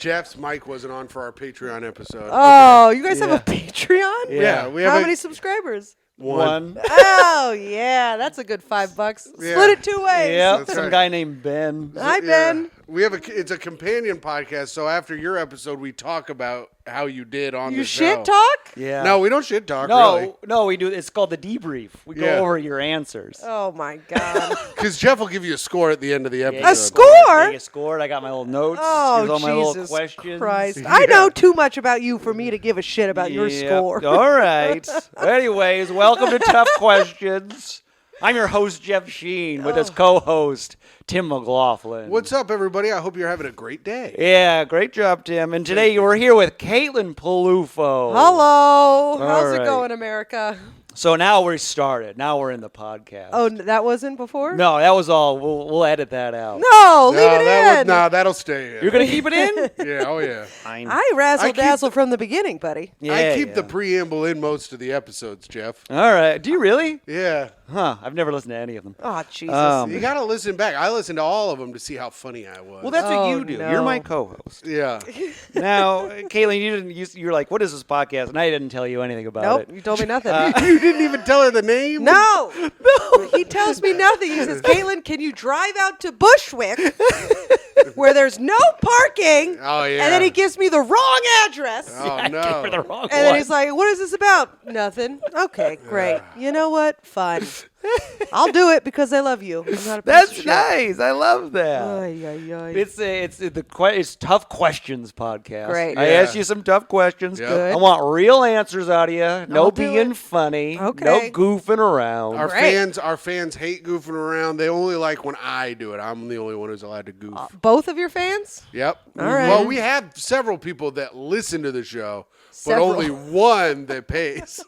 Jeff's mic wasn't on for our Patreon episode. Oh, you guys have a Patreon? Yeah, we have How many subscribers? One. Oh, yeah. That's a good $5. Split it 2 ways. Yep, That's some right. guy named Ben. Hi, Ben. We have it's a companion podcast, so after your episode, we talk about how you did on You the show. shit talk? Yeah. No, we don't shit talk, No, really. no, we do. It's called the debrief. We Yeah. go over your answers. Oh, my God. Because Jeff will give you a score at the end of the episode. A score? You scored. I got my little notes. Oh, Here's all my little Jesus questions. Christ. Yeah. I know too much about you for me to give a shit about your Yep. score. All right. Anyways, welcome to Tough Questions. I'm your host, Jeff Sheen, with his co-host, Tim McLaughlin. What's up, everybody? I hope you're having a great day. Yeah, great job, Tim. And today we're here with Caitlin Peluffo. Hello. How's right. it going, America? So now we're started. Now we're in the podcast. Oh, that wasn't before? No, that was all. We'll edit that out. No, leave it in. That'll stay in. You're going to keep it in? Yeah, oh yeah. I razzle-dazzle from the beginning, buddy. Yeah, I keep the preamble in most of the episodes, Jeff. All right. Do you really? Yeah. Huh. I've never listened to any of them. Oh, Jesus. You got to listen back. I listened to all of them to see how funny I was. Well, that's what Oh, you do. no. You're my co-host. yeah. Now, Caitlin, you're like, what is this podcast? And I didn't tell you anything about Nope, it. you told me nothing. You didn't even tell her the name? No. He tells me nothing. He says, Caitlin, can you drive out to Bushwick where there's no parking? Oh, yeah. And then he gives me the wrong address. Oh, For no. the wrong And then one. he's like, what is this about? Nothing. Okay, great. You know what? Fine. I'll do it because I love you. I'm not a piece of That's shit. nice. I love that. Ay, ay, ay. It's Tough Questions podcast. Great. I Yeah. asked you some tough questions. Yep. Good. I want real answers out of you. No I'll do being it. funny. Okay. No goofing around. Our fans hate goofing around. They only like when I do it. I'm the only one who's allowed to goof. Both of your fans? Yep. All right. Well, we have several people that listen to the show, Several. but only one that pays.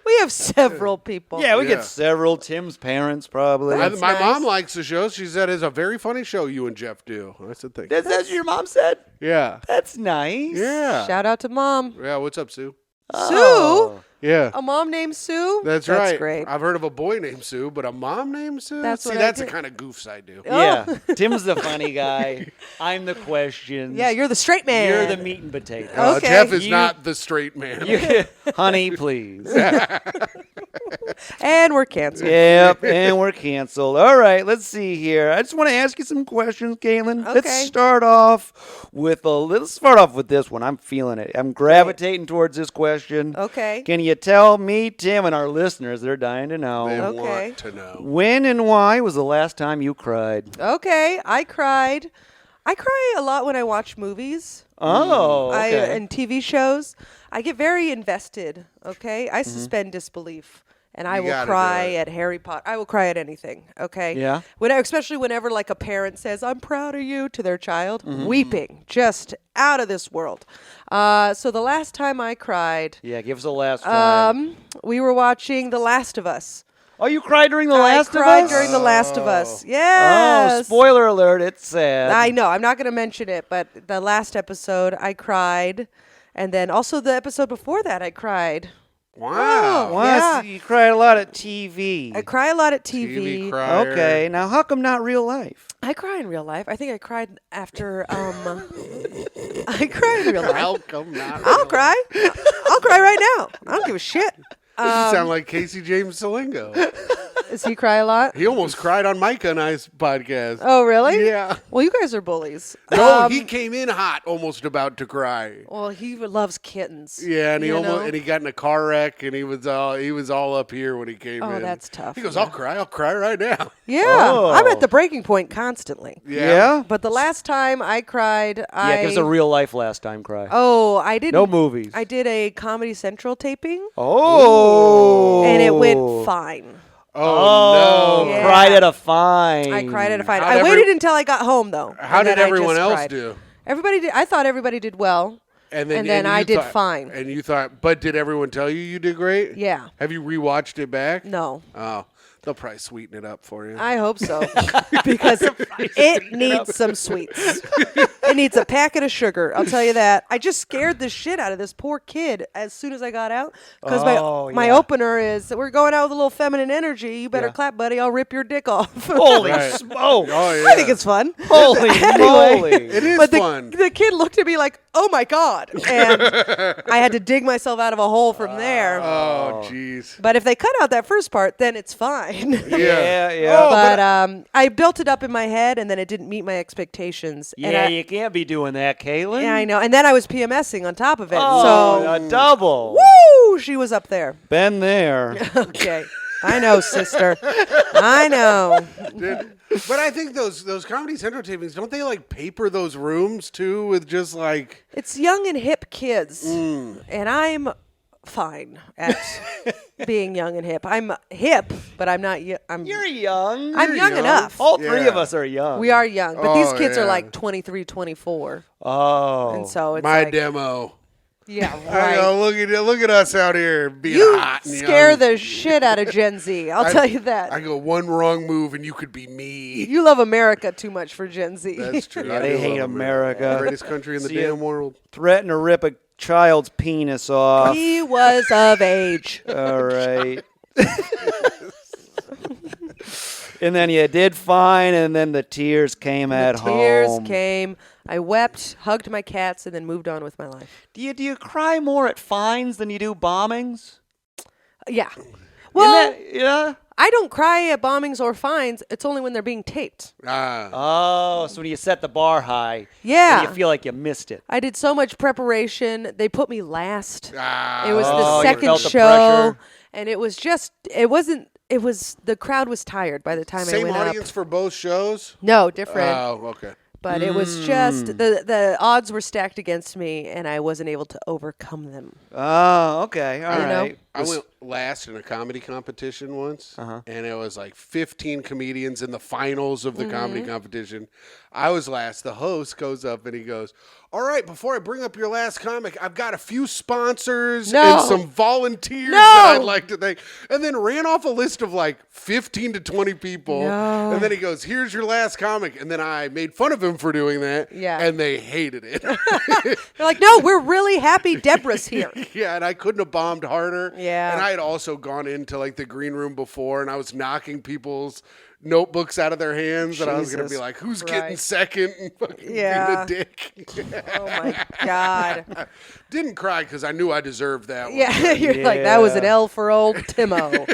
We have several people. Yeah, we Yeah. get several. Tim's parents probably. That's My nice. mom likes the show. She said it's a very funny show you and Jeff do. I said, thank you. That's what your mom said? Yeah. That's nice. Yeah. Shout out to Mom. Yeah, what's up, Sue? Sue? Yeah. A mom named Sue? That's right. That's great. I've heard of a boy named Sue, but a mom named Sue? That's See, what I that's the did. kind of goofs I do. Yeah. Tim's the funny guy. I'm the questions. Yeah, you're the straight man. You're the meat and potatoes. Okay. Jeff is You- not the straight man. Honey, please. And we're canceled. Yep, and we're canceled. All right, let's see here. I just want to ask you some questions, Caitlin. Let's Okay. start off with this one. I'm feeling it. I'm gravitating towards this question. Okay. Can you tell me, Tim, and our listeners, they're dying to know, They Okay. want to know. when and why was the last time you cried? Okay, I cried. I cry a lot when I watch movies. Oh, okay. And TV shows. I get very invested, okay? I suspend disbelief. And I You will gotta cry do it. at Harry Potter. I will cry at anything, okay? Yeah? Especially whenever like a parent says, I'm proud of you to their child. Mm-hmm. Weeping. Just out of this world. So the last time I cried, Yeah, give us a last time. we were watching The Last of Us. Oh, you cried during The Last of Us? I cried during The Last of Us. Yes. Oh, spoiler alert, it's sad. I know. I'm not going to mention it, but the last episode, I cried. And then also the episode before that, I cried. Wow. Wow, Yeah. so you cried a lot at TV. I cry a lot at TV TV. crier. Okay, now how come not real life? I cry in real life. I think I cried after. I cry in real life. How come not? I'll cry. I'll cry right now. I don't give a shit. You sound like Casey James Salingo. Does he cry a lot? He almost cried on Micah and I's podcast. Oh, really? Yeah. Well, you guys are bullies. No, he came in hot, almost about to cry. Well, he loves kittens. Yeah, and he you know? and he got in a car wreck, and he was all up here when he came in. Oh, that's tough. He goes, Yeah. I'll cry right now. Yeah, Oh. I'm at the breaking point constantly. Yeah? But the last time I cried, Yeah, give us a real life last time cry. I didn't. No movies. I did a Comedy Central taping, Oh. and it went fine. Oh, no. Yeah. Cried at a fine. I cried at a fine. How'd I waited until I got home, though. How and did then I everyone just else cried. do? Everybody did. I thought everybody did well. And then I did fine. And you thought, but did everyone tell you did great? Yeah. Have you rewatched it back? No. Oh, They'll probably sweeten it up for you. I hope so, because it needs some sweets. It needs a packet of sugar. I'll tell you that. I just scared the shit out of this poor kid as soon as I got out, because my opener is, we're going out with a little feminine energy. You better clap, buddy. I'll rip your dick off. Holy smoke! Oh, yeah. I think it's fun. Holy moly! It is But fun. the kid looked at me like, "Oh my god!" And I had to dig myself out of a hole from there. Oh, jeez. But if they cut out that first part, then it's fine. Yeah. Oh, But I built it up in my head, and then it didn't meet my expectations. Yeah, and you can't be doing that, Caitlin. yeah, I know. And then I was PMSing on top of it. Oh, So, a double. woo, she was up there. Been there. Okay. I know, sister. I know. But I think those Comedy Central tapings, don't they like paper those rooms too with just like It's young and hip kids. And I'm fine at being young and hip. I'm hip, but I'm not. You're young. I'm young enough. All three Yeah. of us are young. We are young, but these Oh, kids are yeah. like 23, 24. Oh. And so it's my like, demo. yeah, I right. know, look at us out here being You hot and scare young. the shit out of Gen Z. I'll tell you that. I go one wrong move and you could be me. You love America too much for Gen Z. That's true. Yeah, I they do hate love America. Greatest country in the See ya. damn world. Threaten to rip a child's penis off. He was of age. All right. And then you did fine, and then the tears came at home. Tears came. I wept, hugged my cats, and then moved on with my life. Do you cry more at fines than you do bombings? Yeah. Well, Yeah. I don't cry at bombings or fines. It's only when they're being taped. Oh, so when you set the bar high, Yeah. and you feel like you missed it. I did so much preparation. They put me last. It was Oh, the you second felt the show, pressure. and it was just. It wasn't. It was the crowd was tired by the time I Same went audience up. for both shows? No, different. Oh, okay. But it was just the odds were stacked against me, and I wasn't able to overcome them. Oh, okay. All You know? right. I went last in a comedy competition once, and it was like 15 comedians in the finals of the comedy competition. I was last. The host goes up and he goes, "All right, before I bring up your last comic, I've got a few sponsors and some volunteers that I'd like to thank." And then ran off a list of like 15 to 20 people. No. And then he goes, "Here's your last comic." And then I made fun of him for doing that. Yeah. And they hated it. They're like, "No, we're really happy Deborah's here." Yeah, and I couldn't have bombed harder. Yeah. And I had also gone into like the green room before, and I was knocking people's notebooks out of their hands, and I was going to be Jesus like, "Who's getting Christ. second?" And fucking Yeah. being a dick. Oh my God. Didn't cry because I knew I deserved that one. Yeah, you're like, that was an L for old Timo.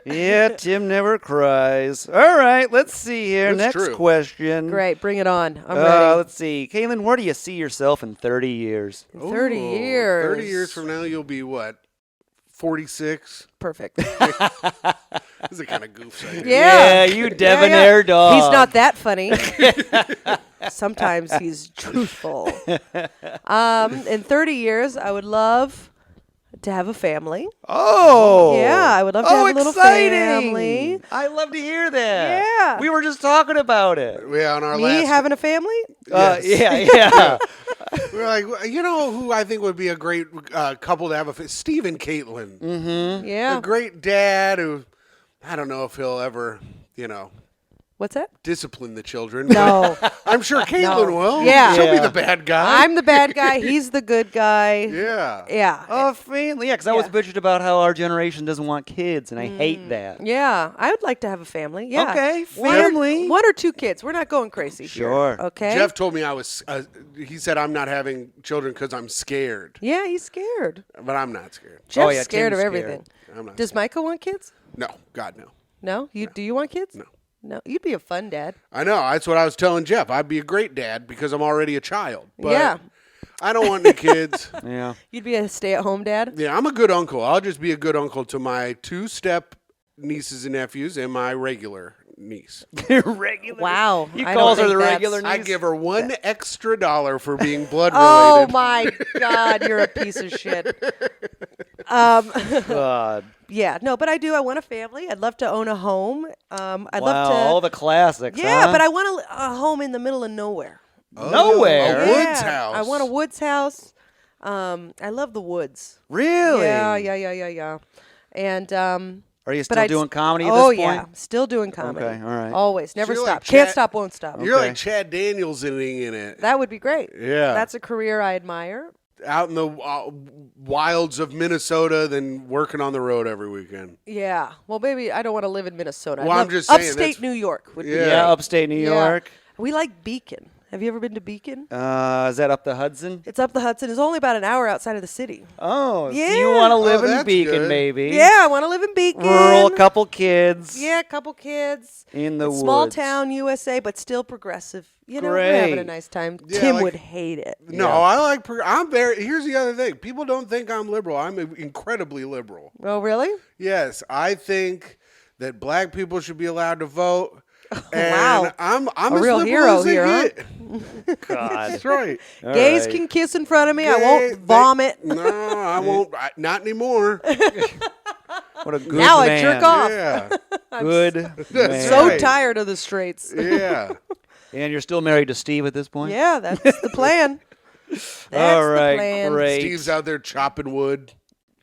Yeah, Tim never cries. All right, let's see here. That's Next true. question. Great, bring it on. I'm ready. Let's see. Caitlin, where do you see yourself in 30 years? 30 Ooh, years. 30 years from now, you'll be what? 46? Perfect. This is a kind of goof idea. Yeah. you debonair dog. He's not that funny. Sometimes he's truthful. In 30 years, I would love to have a family. Oh. Yeah, I would love to have a little exciting. family. I love to hear that. Yeah. We were just talking about it. Yeah, on our Me last. having a family? Yes. Yeah. We were like, you know who I think would be a great couple to have Steve and Caitlin. Mm-hmm. Yeah. A great dad who, I don't know if he'll ever, What's that? discipline the children. No. but I'm sure Caitlin No. will. Yeah. She'll be Yeah. the bad guy. I'm the bad guy. He's the good guy. Yeah. Yeah. Oh, family. Yeah, because I was Yeah. bitching about how our generation doesn't want kids, and I hate that. Yeah, I would like to have a family. Yeah. Okay, One family. or two kids. We're not going crazy. here, Sure. okay. Jeff told me I was, he said I'm not having children because I'm scared. Yeah, he's scared. But I'm not scared. Jeff's yeah, scared Tim's of scared. everything. I'm not Does scared. Micah want kids? No, God, no. No. Do you want kids? No. No. You'd be a fun dad. I know. That's what I was telling Jeff. I'd be a great dad because I'm already a child. But Yeah. I don't want any kids. Yeah. You'd be a stay-at-home dad. Yeah, I'm a good uncle. I'll just be a good uncle to my 2-step nieces and nephews and my regular niece. Regular. Wow. He I calls don't her the think regular that's- I niece. give her $1 extra for being blood Oh related. my God, you're a piece of shit. God. Yeah, no, but I do. I want a family. I'd love to own a home. I'd Wow, love to. all the classics. Yeah, huh? but I want a home in the middle of nowhere. Nowhere. A woods Yeah, house. I want a woods house. I love the woods. Really? Yeah. And Are you still doing comedy at this Oh, point? yeah. Still doing comedy. Okay, all right. Always. Never you're stop. like Can't Chad- stop, won't stop. You're Okay. like Chad Daniels-ing in it. That would be great. Yeah. That's a career I admire. Out in the wilds of Minnesota than working on the road every weekend. Yeah. Well, baby, I don't want to live in Minnesota. Well, I'd I'm love- just saying, Upstate that's- New York would be Yeah. Yeah, upstate New Yeah. York. We like Beacon. Have you ever been to Beacon? Is that up the Hudson? It's up the Hudson. It's only about an hour outside of the city. Oh, so you Yeah. want to live Oh, in that's Beacon, good. maybe? Yeah, I want to live in Beacon. Rural, couple kids. Yeah, a couple kids. In the Small woods. town USA, but still progressive. You know, we're having a Great. nice time. Yeah, Tim like- would hate it. No, Yeah. I like. I'm very. Here's the other thing. People don't think I'm liberal. I'm incredibly liberal. Oh, really? Yes, I think that black people should be allowed to vote. And Wow. I'm A as real liberal hero as they here, huh? get. God. That's right. All Gays right. can kiss in front of me. I Gay- won't vomit. No, I won't. Not anymore. What a good Now I man. jerk off. Yeah. Good man. So Right. tired of the straights. Yeah. And you're still married to Steve at this point? Yeah, that's the plan. That's All right, the plan. great. Steve's out there chopping wood.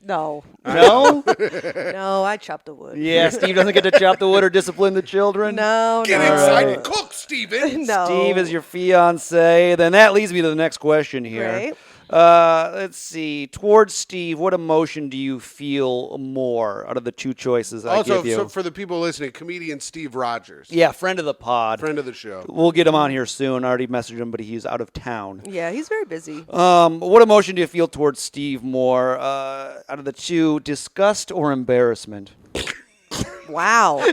No, No? no, I chop the wood. Yeah, Steve doesn't get to chop the wood or discipline the children? No, Get no. excited. Cook, Steven. No. Steve is your fiance. Then that leads me to the next question here. Great. Let's see. Towards Steve, what emotion do you feel more out of the two choices I Also, give you? so for the people listening, comedian Steve Rogers. Yeah, friend of the pod. Friend of the show. We'll get him on here soon. I already messaged him, but he's out of town. Yeah, he's very busy. What emotion do you feel towards Steve more? Out of the two, disgust or embarrassment? Wow.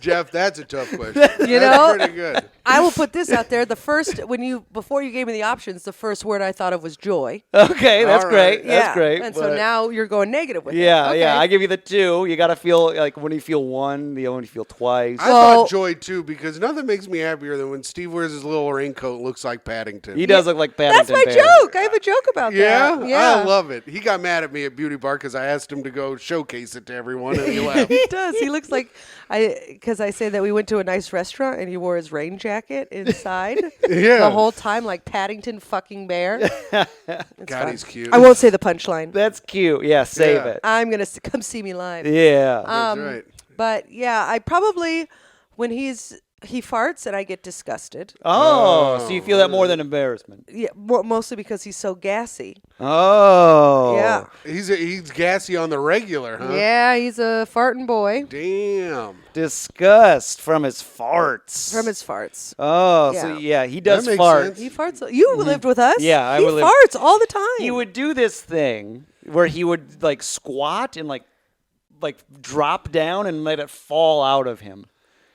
Jeff, that's a tough question. You That's know? pretty good. I will put this out there. The first, before you gave me the options, the first word I thought of was joy. Okay, that's All great. right. That's Yeah. great. And so but- now you're going negative with it. Yeah, Okay. yeah. I give you the two. You got to feel like when you feel one, the other one you feel twice. I Well- thought joy too because nothing makes me happier than when Steve wears his little raincoat and looks like Paddington. He does look like That's Paddington my Bear. joke. I have a joke about Yeah? that. Yeah. I love it. He got mad at me at Beauty Bar because I asked him to go showcase it to everyone and he left. He does. He looks like because I say that we went to a nice restaurant and he wore his rain jacket inside Yeah. the whole time, like Paddington fucking Bear. It's God, fine. he's cute. I won't say the punchline. That's cute. Yeah, save Yeah. it. I'm gonna come see me live. Yeah. That's right. But yeah, I probably when he farts and I get disgusted. So you feel that more than embarrassment. Yeah, mostly because he's so gassy. Oh. Yeah, He's gassy on the regular, huh? yeah, he's a farting boy Damn. Disgust from his farts. from his farts. Oh, Yeah. so yeah, he does makes fart. sense. He farts. You lived with us. Yeah, I he would live- farts all the time. He would do this thing where he would like squat and like drop down and let it fall out of him.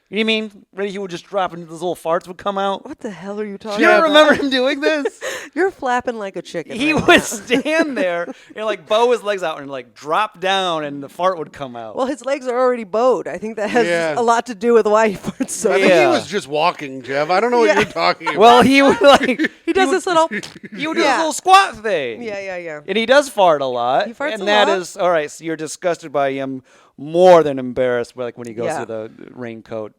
You know what I mean? Where he would just drop and those little farts would come out. What the hell are you talking You about? don't remember him doing this? You're flapping like a chicken. He right would now. stand there and like bow his legs out and like drop down and the fart would come out. Well, his legs are already bowed. I think that has Yeah. a lot to do with why he farts so I much. think Yeah. he was just walking, Jeff. I don't know what Yeah. you're talking about. Well, he would like He does this little. he would do Yeah. this little squat thing. Yeah. And he does fart a lot. He farts and a that lot. is all right. So you're disgusted by him more than embarrassed, like when he goes Yeah. to the raincoat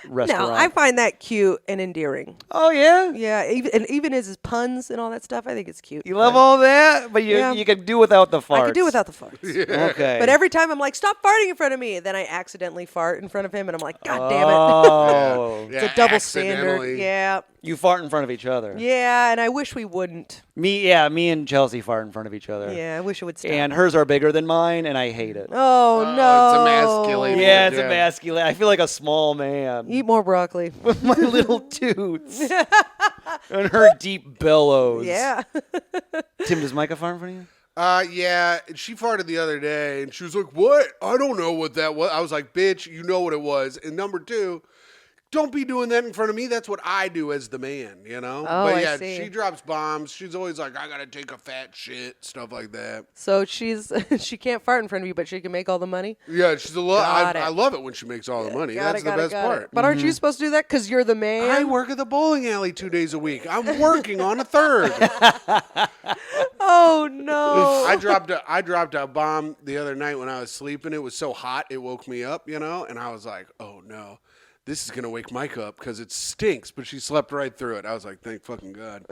restaurant. No, I find that cute and endearing. Oh yeah. Yeah, even his puns and all that stuff. I think it's cute. You love all that, but Yeah. you could do without the farts. I could do without the farts. Okay. But every time I'm like, stop farting in front of me, then I accidentally fart in front of him, and I'm like, God damn it. Oh. Yeah, It's a double standard. accidentally. Yeah. You fart in front of each other. Yeah, and I wish we wouldn't. Me and Chelsea fart in front of each other. Yeah, I wish it would stop. And hers are bigger than mine, and I hate it. oh, Oh, no. it's emasculating. Yeah, it's Yeah. emasculating. I feel like a small man Eat more broccoli. with my little toots and her deep bellows. Yeah. Tim, does Micah fart in front of you? Yeah, she farted the other day, and she was like, "What? I don't know what that was." I was like, "Bitch, you know what it was." And number two, don't be doing that in front of me. That's what I do as the man, you know? Oh, but I yeah, see. she drops bombs. She's always like, I gotta take a fat shit, stuff like that. So she can't fart in front of you, but she can make all the money. Yeah, she's a Got it. I love it when she makes all the money. That's the best part. But aren't you supposed to do that because you're the man? I work at the bowling alley 2 days a week. I'm working on a third. Oh no! I dropped a bomb the other night when I was sleeping. It was so hot it woke me up, you know, and I was like, oh no, this is gonna wake Micah up because it stinks. But she slept right through it. I was like, thank fucking God.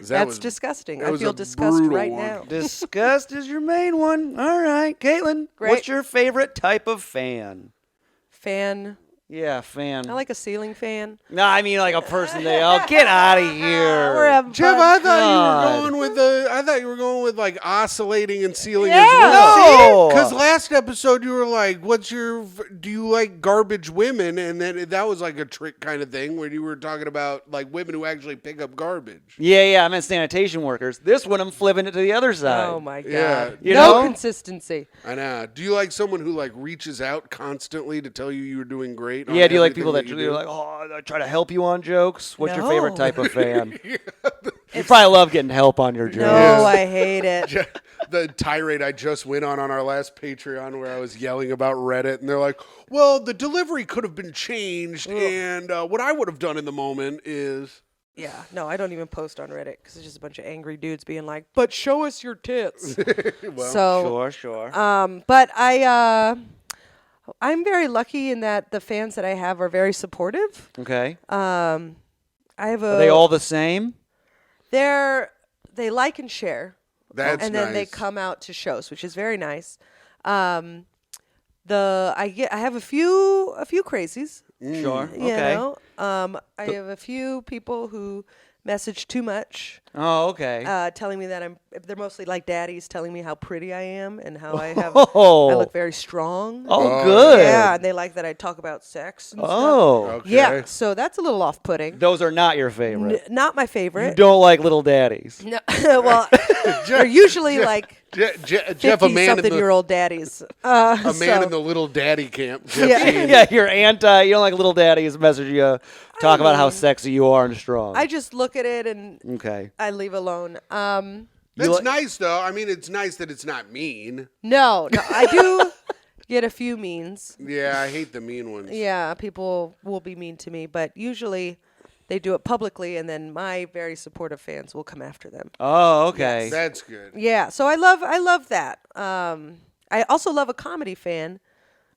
That's disgusting. that I was feel a disgust brutal right one. now. Disgust is your main one. All right, Caitlin. Great. What's your favorite type of fan? Fan. Yeah, fan. I like a ceiling fan. No, I mean like a person. Oh, get out of here. We're having Jeff, fun. I thought God. I thought you were going with like oscillating and ceiling Yeah. as well. No. Because last episode you were like, do you like garbage women? And then that was like a trick kind of thing where you were talking about like women who actually pick up garbage. Yeah, I meant sanitation workers. This one, I'm flipping it to the other side. Oh my God. Yeah. You no know? consistency. I know. Do you like someone who like reaches out constantly to tell you you're doing great? on Yeah, do you like everything people that you are do? like, oh, I try to help you on jokes? What's your favorite No. type of fan? You probably love getting help on your jokes. No, I hate it. The tirade I just went on our last Patreon where I was yelling about Reddit, and they're like, well, the delivery could have been changed, and what I would have done in the moment is... Yeah, no, I don't even post on Reddit because it's just a bunch of angry dudes being like, "But show us your tits." Well, So, Sure. but I'm very lucky in that the fans that I have are very supportive. Okay. I have Are they all the same? they like and share, that's and then nice. they come out to shows, which is very nice. I have a few crazies. Sure. You Okay. know, I have a few people who message too much. Oh, okay. Telling me that they're mostly like daddies telling me how pretty I am and how I look very strong. Oh, good. Yeah, and they like that I talk about sex and stuff. Oh. Okay. Yeah, so that's a little off-putting. Those are not your favorite. Not my You favorite. don't like little daddies. No, well, they're usually like Jeff, a man in the 50-something-year-old daddies. a man in the little daddy camp. Jeff Yeah. Sheen. Yeah, you're anti. You don't like little daddies message you, talk about how sexy you are and strong. I just look at it and Okay. I leave alone. That's nice, though. I mean, it's nice that it's not mean. No, I do get a few means. Yeah, I hate the mean ones. Yeah, people will be mean to me, but usually they do it publicly, and then my very supportive fans will come after them. Oh, okay. That's good. Yeah, so I love that. I also love a comedy fan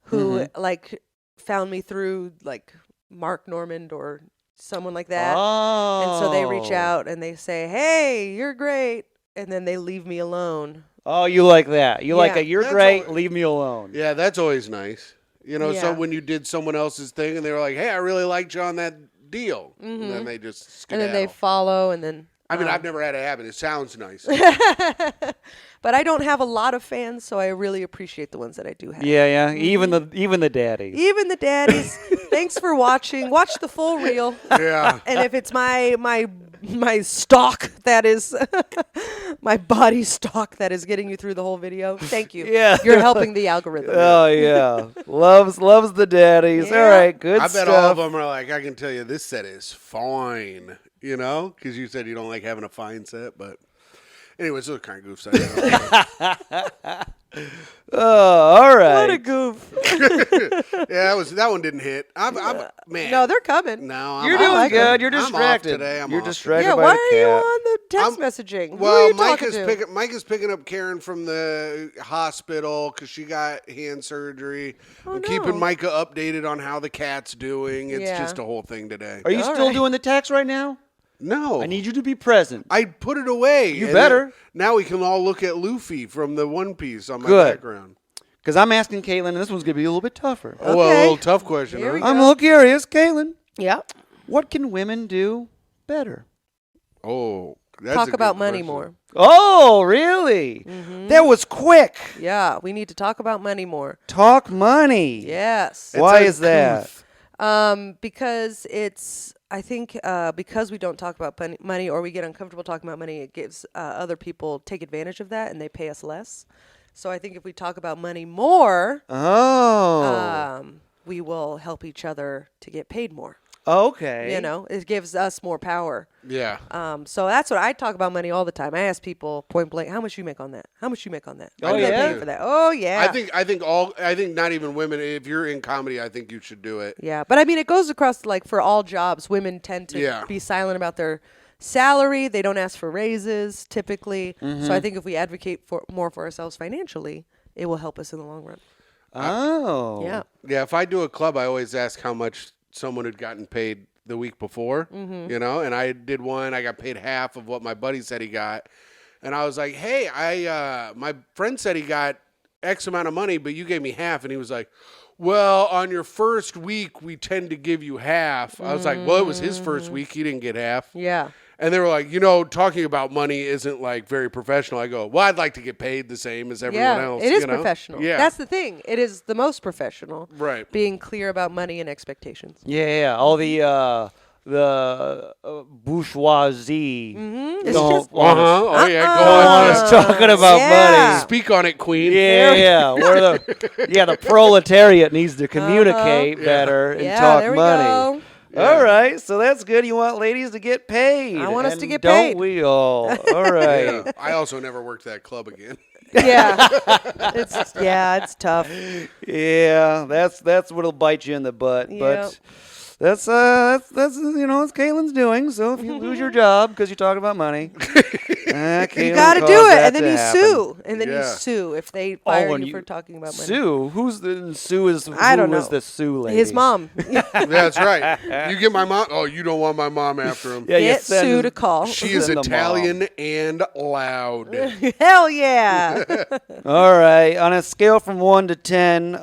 who like found me through like Mark Normand or someone like that, Oh. and so they reach out and they say, "Hey, you're great," and then they leave me alone. Oh, you like that. You like Yeah. a you're That's great, all- leave me alone. Yeah, that's always nice. You know, so Yeah. when you did someone else's thing and they were like, hey, I really liked you on that deal. And then they just And skedaddle. then they follow, and then I mean, I've never had it happen. It sounds nice. but I don't have a lot of fans, so I really appreciate the ones that I do have. Yeah. Even the daddies. Even the daddies. Thanks for watching. Watch the full reel. Yeah. And if it's my stock that is my body stock that is getting you through the whole video, thank you. Yeah. You're helping the algorithm. Oh yeah, loves the daddies. Yeah. All right, good I stuff. bet all of them are like, I can tell you this set is fine. You know? Because you said you don't like having a fine set. But anyways, those are kind of goofs. Oh, all right. What a goof. Yeah, that one didn't hit. Man. No, they're coming. No, You're I'm doing off. good. You're I'm off distracted. today. I'm You're off distracted Yeah, by why the are you cat. on the text messaging? Who are Well, you talking to? Mike is picking up Karen from the hospital because she got hand surgery. I'm keeping no. Micah updated on how the cat's doing. It's Yeah. just a whole thing today. Are you All still right. doing the text right now? No. I need you to be present. I put it away. You and better. then now we can all look at Luffy from the One Piece on my Good. background. Because I'm asking Caitlin, and this one's going to be a little bit tougher. Oh, well, a Okay. little tough question, Here huh? we go. I'm a little curious. Caitlin, Yeah. what can women do better? Oh, that's a Talk good about money question. more. Oh, really? That was quick. Yeah, we need to talk about money more. Talk money. Yes. It's Why a is that? goof. Because I think because we don't talk about money or we get uncomfortable talking about money, it gives other people take advantage of that and they pay us less. So I think if we talk about money more, Oh. we will help each other to get paid more. Okay. You know, it gives us more power. Yeah. So that's what I talk about money all the time. I ask people point blank, how much you make on that? How much you make on that? Oh, What do they yeah? pay for that? Oh yeah. I think not even women. If you're in comedy, I think you should do it. Yeah, but I mean, it goes across like for all jobs. Women tend to be silent about their salary. They don't ask for raises typically. So I think if we advocate more for ourselves financially, it will help us in the long run. Oh. Yeah. Yeah. If I do a club, I always ask how much someone had gotten paid the week before, you know, and I did one. I got paid half of what my buddy said he got. And I was like, hey, my friend said he got X amount of money, but you gave me half. And he was like, well, on your first week, we tend to give you half. I was like, well, it was his first week. He didn't get half. Yeah. And they were like, you know, talking about money isn't like very professional. I go, well, I'd like to get paid the same as everyone else. It is you know? professional. Yeah. That's the thing. It is the most professional. Right. Being clear about money and expectations. Yeah. All the bourgeoisie. It's Don't just- want us- Oh, yeah. Go don't on. want us talking about Yeah. money. Speak on it, Queen. Yeah. We're the proletariat needs to communicate better and Yeah, talk there we money. go. Yeah. All right, so that's good. You want ladies to get paid. I want us and to get don't paid. we all? All right. Yeah. I also never worked that club again. Yeah. It's tough. Yeah, that's what'll bite you in the butt. Yep. But that's you know, it's Caitlin's doing. So if you lose your job because you're talking about money, You got to do it, and then you sue, and then you Yeah. sue if they fire and you for talking about money. Sue? Who's the Sue? Is I don't who was know. the Sue lady? His mom. That's right. You get my mom. Oh, you don't want my mom after him. Yeah, you Get send- Sue to call. She is Send the mom. Italian and loud. Hell yeah. All right, on a scale from 1 to 10,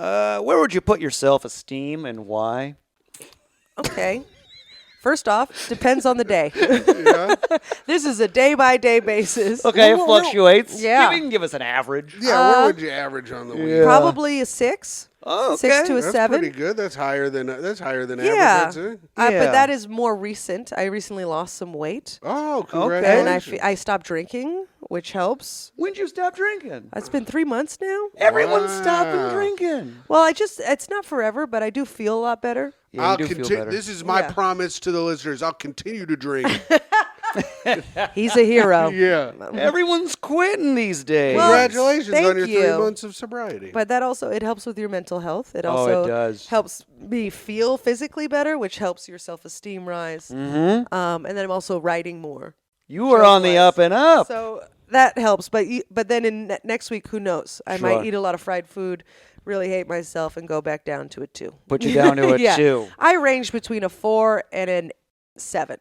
where would you put your self-esteem and why? Okay. First off, depends on the day. Yeah. This is a day-by-day basis. Okay, it fluctuates. Yeah. You can give us an average. Yeah, where would you average on the week? Yeah. Probably a 6. Oh, 6 to a That's 7. pretty good. That's higher than average. Yeah. I'd say. Yeah. But that is more recent. I recently lost some weight. Oh, And congratulations. I stopped drinking, which helps. When'd you stop drinking? It's been 3 months now. Everyone's stopping Wow. drinking. Well, it's not forever, but I do feel a lot better. Yeah, I'll you do feel continue. better. This is my Yeah. promise to the listeners. I'll continue to drink. He's a hero. Yeah. Everyone's quitting these days. Well, Congratulations thank on your you. 3 months of sobriety. But that also, it helps with your mental health. It Oh, also it does. helps me feel physically better, which helps your self-esteem rise. Mm-hmm. And then I'm also writing more. You were on the Joke-wise. up and up. So that helps. But then in next week, who knows? I Sure. might eat a lot of fried food, really hate myself, and go back down to a 2. Put you down to a Yeah. 2. I range between a 4 and a 7.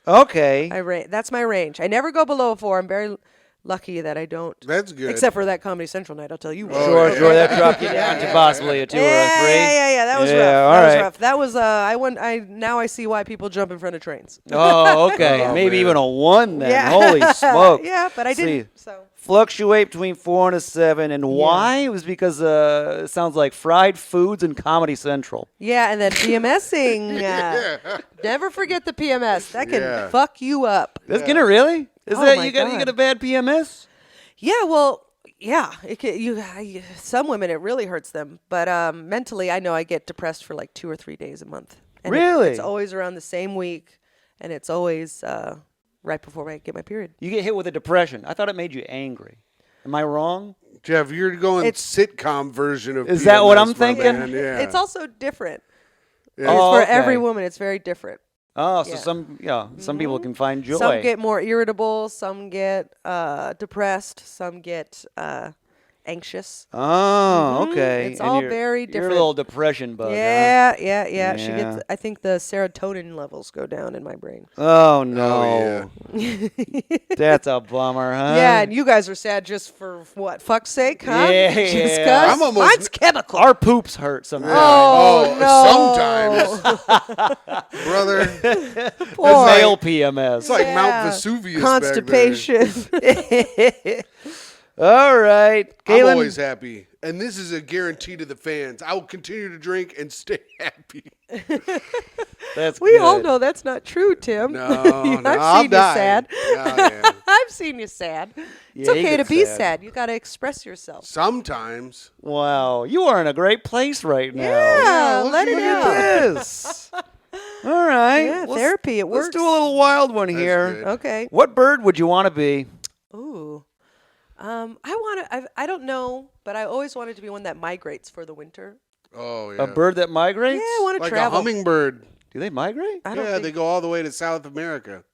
Okay. That's my range. I never go below a 4. I'm very lucky that I don't. That's good. Except for that Comedy Central night, I'll tell you. what. Sure, yeah. sure. That dropped you down to possibly a 2 or a 3. Yeah. That was Yeah, rough. all That was right. rough. That was now I see why people jump in front of trains. Oh, okay. Oh, Maybe man. even a 1 then. Yeah. Holy smoke. Yeah, but I See. didn't. So Fluctuate between 4 and a 7. And why? It was because it sounds like fried foods and Comedy Central. yeah, and then PMSing. Never forget the PMS. That can Yeah. fuck you up. That's gonna really? Is Oh that my you got God. a bad PMS? Yeah, well, yeah. Some women it really hurts them, but mentally, I know I get depressed for like 2 or 3 days a month. And Really? it's always around the same week, and it's always right before I get my period. You get hit with a depression. I thought it made you angry. Am I wrong? Jeff, you're going sitcom version of Is that what PMS, I'm my thinking? man. Yeah. It's also different. Yeah. It's Oh, for okay. every woman. It's very different. Oh, so Yeah. some people can find joy. Some get more irritable. Some get depressed. Some get anxious. Oh, okay. It's And all you're- very You're a different. little depression bug. huh? Yeah. She Yeah. gets. I think the serotonin levels go down in my brain. Oh no. That's a bummer, huh? Yeah, and you guys are sad just for what? Fuck's sake, huh? Yeah. Just 'cause? I'm almost- Mine's chemical. Our poops hurt sometimes. Oh, no. Sometimes, brother. Poor. Male PMS. It's like Yeah. Mount Vesuvius. back there. Constipation. All right, I'm Caitlin. always happy, and this is a guarantee to the fans. I will continue to drink and stay happy. That's We all good. know that's not true, Tim. No, I've I'll seen die. you sad. Oh, yeah. I've seen you sad. It's Yeah, you okay to get be sad. sad. You got to express yourself. Sometimes. Wow, you are in a great place right now. Yeah, let it look out. at this. All right. Yeah, therapy, it Let's works. do a little wild one here. good. Okay. What bird would you want to be? Ooh. I don't know, but I always wanted to be one that migrates for the winter. Oh, yeah. A bird that migrates? Yeah, I want to like travel. a hummingbird. Do they migrate? I don't Yeah, think, they go all the way to South America.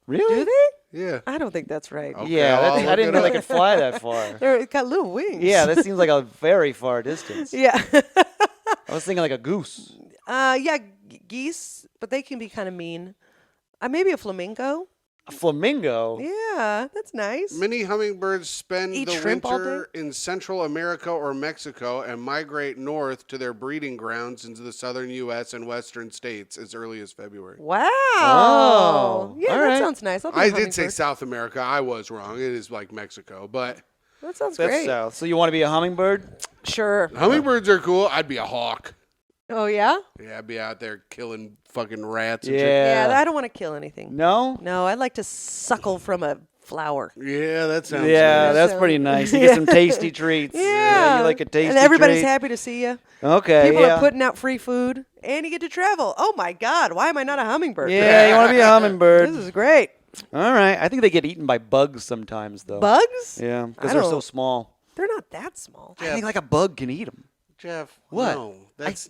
Really? do they? Yeah. I don't think that's right. Okay, Yeah, I'll I look didn't it know they up. could fly that far. They've got little wings. Yeah, that seems like a very far distance. Yeah. I was thinking like a goose. Yeah, geese, but they can be kind of mean. Maybe a flamingo. A flamingo? Yeah, that's nice. Many hummingbirds spend Eat the shrimp all winter in Central America or Mexico and migrate north to their breeding grounds into the southern U.S. and western states as early as February. Wow. Oh, Yeah, all that right. sounds nice. I'll be a I did say hummingbird. South America. I was wrong. It is like Mexico, but That sounds That's great. south. So you want to be a hummingbird? Sure. hummingbirds are cool. I'd be a hawk. Oh, yeah? Yeah, I'd be out there killing fucking rats and shit. Yeah. Yeah, I don't want to kill anything. No? No, I'd like to suckle from a flower. Yeah, that sounds Yeah, nice. that's pretty nice. You get some tasty treats. Yeah. You like a tasty And everybody's treat? happy to see you. Okay, People yeah. are putting out free food, and you get to travel. Oh, my God. Why am I not a hummingbird? Yeah, you want to be a hummingbird. This is great. All right. I think they get eaten by bugs sometimes, though. Bugs? Yeah, I because they're so don't- small. They're not that small. I think like a bug can eat them. Jeff, What? no.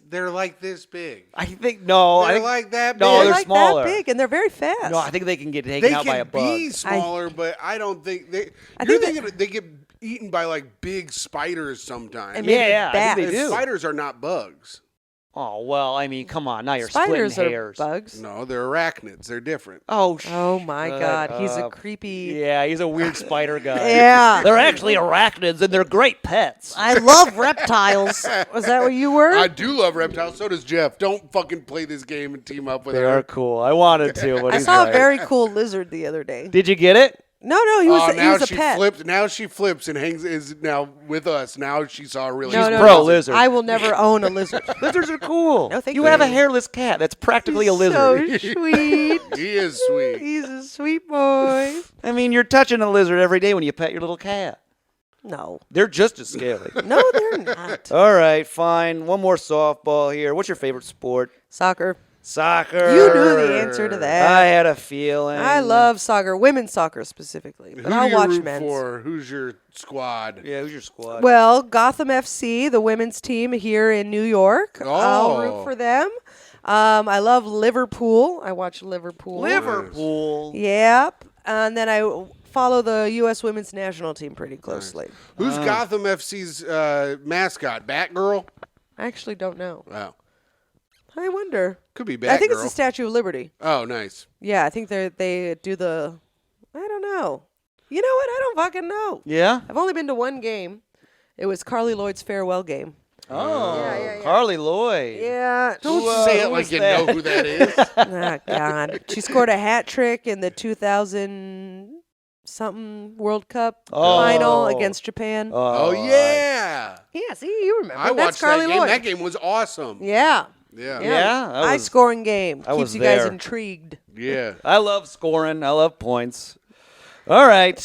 They're like this big. I think no. I They're think like that big. No, They're they're like smaller. that big, and they're very fast. no. I think they can get taken They out by a can bug. be smaller, but I don't think they. I You're think thinking they get eaten by like big spiders sometimes. And maybe Yeah, I bats. think they do. Spiders are not bugs. Oh well, I mean, come on. Now you're Spiders splitting are hairs. bugs. No, they're arachnids. They're different. Oh. Oh, my shut God. He's a up. creepy... Yeah, he's a weird spider guy. Yeah. They're actually arachnids, and they're great pets. I love reptiles. Was that what you were? I do love reptiles. So does Jeff. Don't fucking play this game and team up with They her. are cool. I wanted to, but I he's saw a right. very cool lizard the other day. Did you get it? No, he was, he now was a she pet. flipped. Now she flips and is now with us. Now she saw a really. No, pro lizard. I will never own a lizard. Lizards are cool. No, thank you you. have a hairless cat. That's practically a So lizard. sweet. He is sweet. He's a sweet boy. I mean, you're touching a lizard every day when you pet your little cat. No. They're just as scaly. No, they're not. All right, fine. One more softball here. What's your favorite sport? Soccer. Soccer. You knew the answer to that. I had a feeling. I love soccer, women's soccer specifically, but Who I'll do you watch root men's. for? Who's your squad? Yeah, who's your squad? Well, Gotham FC, the women's team here in New York. I'll Oh. root for them. I love Liverpool. I watch Liverpool. Liverpool. Yep. And then I follow the U.S. women's national team pretty closely. Who's Gotham FC's mascot? Batgirl? I actually don't know. Wow. I wonder. Could be Batgirl. I think it's the Statue of Liberty. Oh, nice. Yeah, I think they do the. I don't know. You know what? I don't fucking know. Yeah? I've only been to one game. It was Carly Lloyd's farewell game. Oh, Yeah. Carly Lloyd. Yeah. Don't Who, say it who like is you that? know who that is. Oh, God. She scored a hat trick in the 2000-something World Cup final against Japan. Oh, yeah. Yeah, see, you remember. I That's watched Carly that game. Lloyd. That game was awesome. Yeah. Yeah. Yeah, I was- High-scoring game. I Keeps was you guys there. intrigued. Yeah. I love scoring. I love points. All right.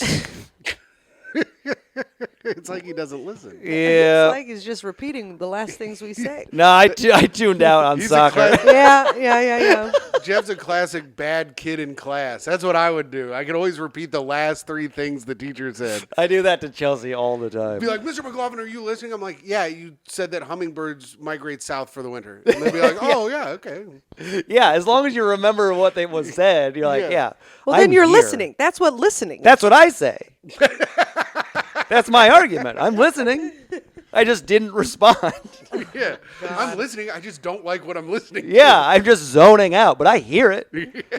It's like he doesn't listen. Yeah. It's like he's just repeating the last things we say. No, I tuned out on He's a soccer. Yeah. Jeff's a classic bad kid in class. That's what I would do. I could always repeat the last three things the teacher said. I do that to Chelsea all the time. Be like, Mr. McLaughlin, are you listening? I'm like, yeah, you said that hummingbirds migrate south for the winter. And they'd be like, oh, yeah, okay. Yeah, as long as you remember what they was said, you're like, Yeah. yeah. Well, then I'm you're here. listening. That's what listening is. That's what I say. That's my argument. I'm listening. I just didn't respond. Yeah. I'm listening. I just don't like what I'm listening to. Yeah, I'm just zoning out, but I hear it.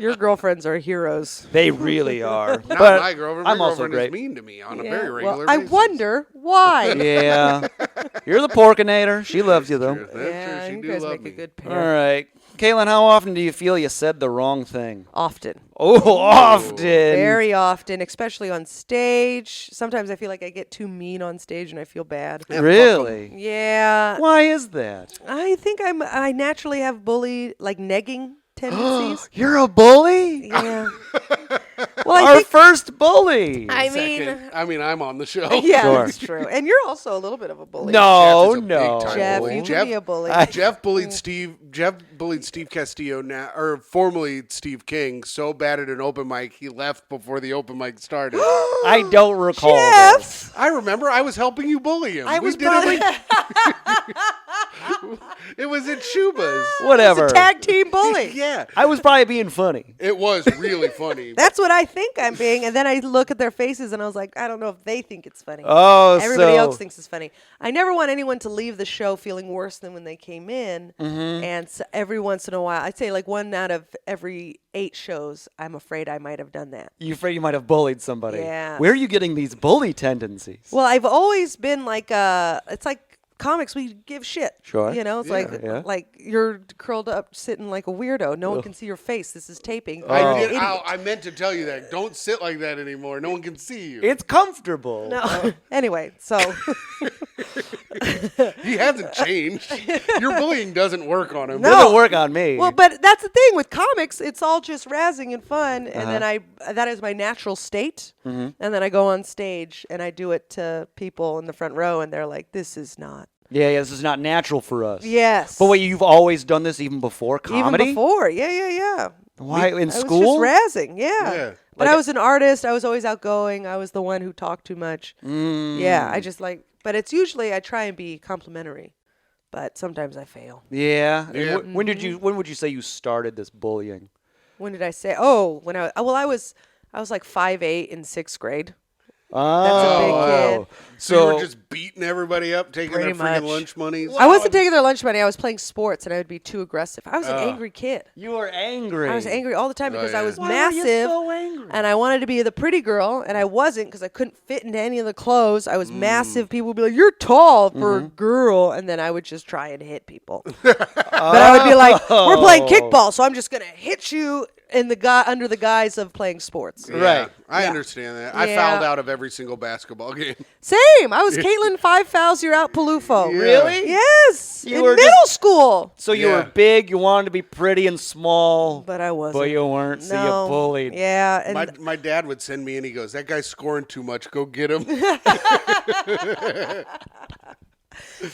Your girlfriends are heroes. They really are. Not but my girlfriend. My I'm also girlfriend great. is mean to me on a Yeah, very regular well, I basis. wonder why. Yeah. You're the porkinator. She loves you, though. That's Yeah, true. She you do guys love make me. a good All pair. right. Caitlin, how often do you feel you said the wrong thing? Often. Oh, often. Very often, especially on stage. Sometimes I feel like I get too mean on stage and I feel bad. Really? Yeah. Why is that? I think I naturally have bully, like negging tendencies. You're a bully? Yeah. Well, I Our think, first bully. I'm on the show. yeah, Sure. that's true. And you're also a little bit of a bully. No, Jeff is a no. big-time Jeff, bully. you Jeff- can be a bully. Jeff bullied Steve Castillo now, or formerly Steve King, so bad at an open mic he left before the open mic started. I don't recall. Jeff! this. I remember I was helping you bully him. I We was did it. probably. It was at Shuba's. Whatever. It's a tag team bully. Yeah. I was probably being funny. It was really funny. That's what I think I'm being, and then I look at their faces and I was like, I don't know if they think it's funny. Oh, Everybody so else thinks it's funny. I never want anyone to leave the show feeling worse than when they came in. And so every once in a while, I'd say like 1 out of every 8 shows, I'm afraid I might have done that. you afraid you might have bullied somebody. Yeah. Where are you getting these bully tendencies? Well, I've always been like, it's like comics, we give shit. Sure. You know, it's like you're curled up sitting like a weirdo. No one can see your face. This is taping. I meant to tell you that. Don't sit like that anymore. No one can see you. It's comfortable. No. Anyway, so He hasn't changed. Your bullying doesn't work on him. No. Doesn't work on me. well, but that's the thing with comics. It's all just razzing and fun, and then that is my natural state. And then I go on stage and I do it to people in the front row, and they're like, "This is not." yeah, this is not natural for us. Yes. But wait, you've always done this even before comedy? Even before, yeah. Why in I school? was just razzing, yeah. Yeah. But I was an artist. I was always outgoing. I was the one who talked too much. Yeah, I just like. But it's usually I try and be complimentary, but sometimes I fail. Yeah. And Yeah. When would you say you started this bullying? When did I say? Oh, when I was like 5'8" in 6th grade. Oh, That's a big kid. So you were just beating everybody up, taking their Pretty freaking much. lunch monies? I wasn't taking their lunch money. I was playing sports, and I would be too aggressive. I was an angry kid. you were angry. I was angry all the time because I yeah. was Why massive, were you so angry? and I wanted to be the pretty girl, and I wasn't because I couldn't fit into any of the clothes. I was massive. People would be like, "You're tall for a girl," and then I would just try and hit people. But I would be like, "We're playing kickball, so I'm just gonna hit you." Under the guise of playing sports. Yeah, Right. I understand that. I Yeah. fouled out of every single basketball game. Same. I was Caitlin 5 fouls, you're out Peluffo. Yeah. Really? Yes. You in were middle school. So you Yeah. were big, you wanted to be pretty and small, But I wasn't. but you weren't, so No. you bullied. Yeah. And My dad would send me and he goes, "That guy's scoring too much. Go get him."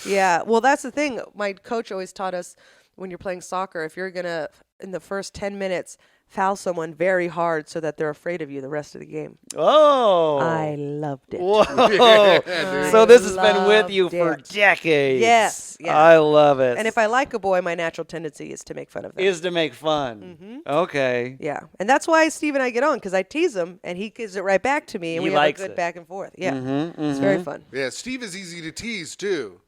yeah. Well, that's the thing. My coach always taught us when you're playing soccer, if you're going to, in the first 10 minutes, foul someone very hard so that they're afraid of you the rest of the game. Oh. I loved it. Whoa. dude. So this has been with you Loved for it. decades. Yes, yeah. I love it. And if I like a boy, my natural tendency is to make fun of them. Is to make fun. Okay. Yeah. And that's why Steve and I get on, because I tease him and he gives it right back to me, and He we have a likes good it. back and forth. Yeah. It's very fun. Yeah, Steve is easy to tease too.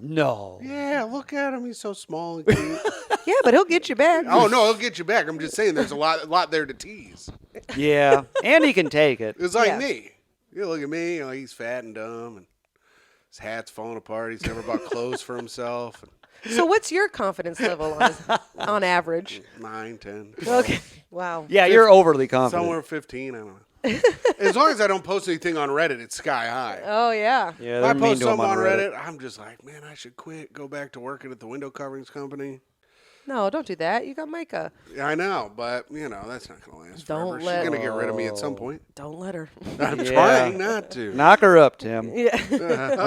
No. Yeah, look at him. He's so small and cute. Yeah, but he'll get you back. Oh no, he'll get you back. I'm just saying, there's a lot there to tease. Yeah. And he can take it. It's like Yeah. me. You look at me. He's fat and dumb, and his hat's falling apart. He's never bought clothes for himself. So what's your confidence level on average? 9, 10. Okay. Wow. Yeah, you're overly confident. Somewhere 15. I don't know. As long as I don't post anything on Reddit, it's sky high. Oh, yeah. Yeah, If they're I mean post to him something on on Reddit. Reddit, I'm just like, man, I should quit, go back to working at the window coverings company. No, don't do that. You got Micah. Yeah, I know, but, that's not going to last Don't forever. let- She's going to get rid of me at some point. Don't let her. I'm Yeah. trying not to. Knock her up, Tim. Yeah. All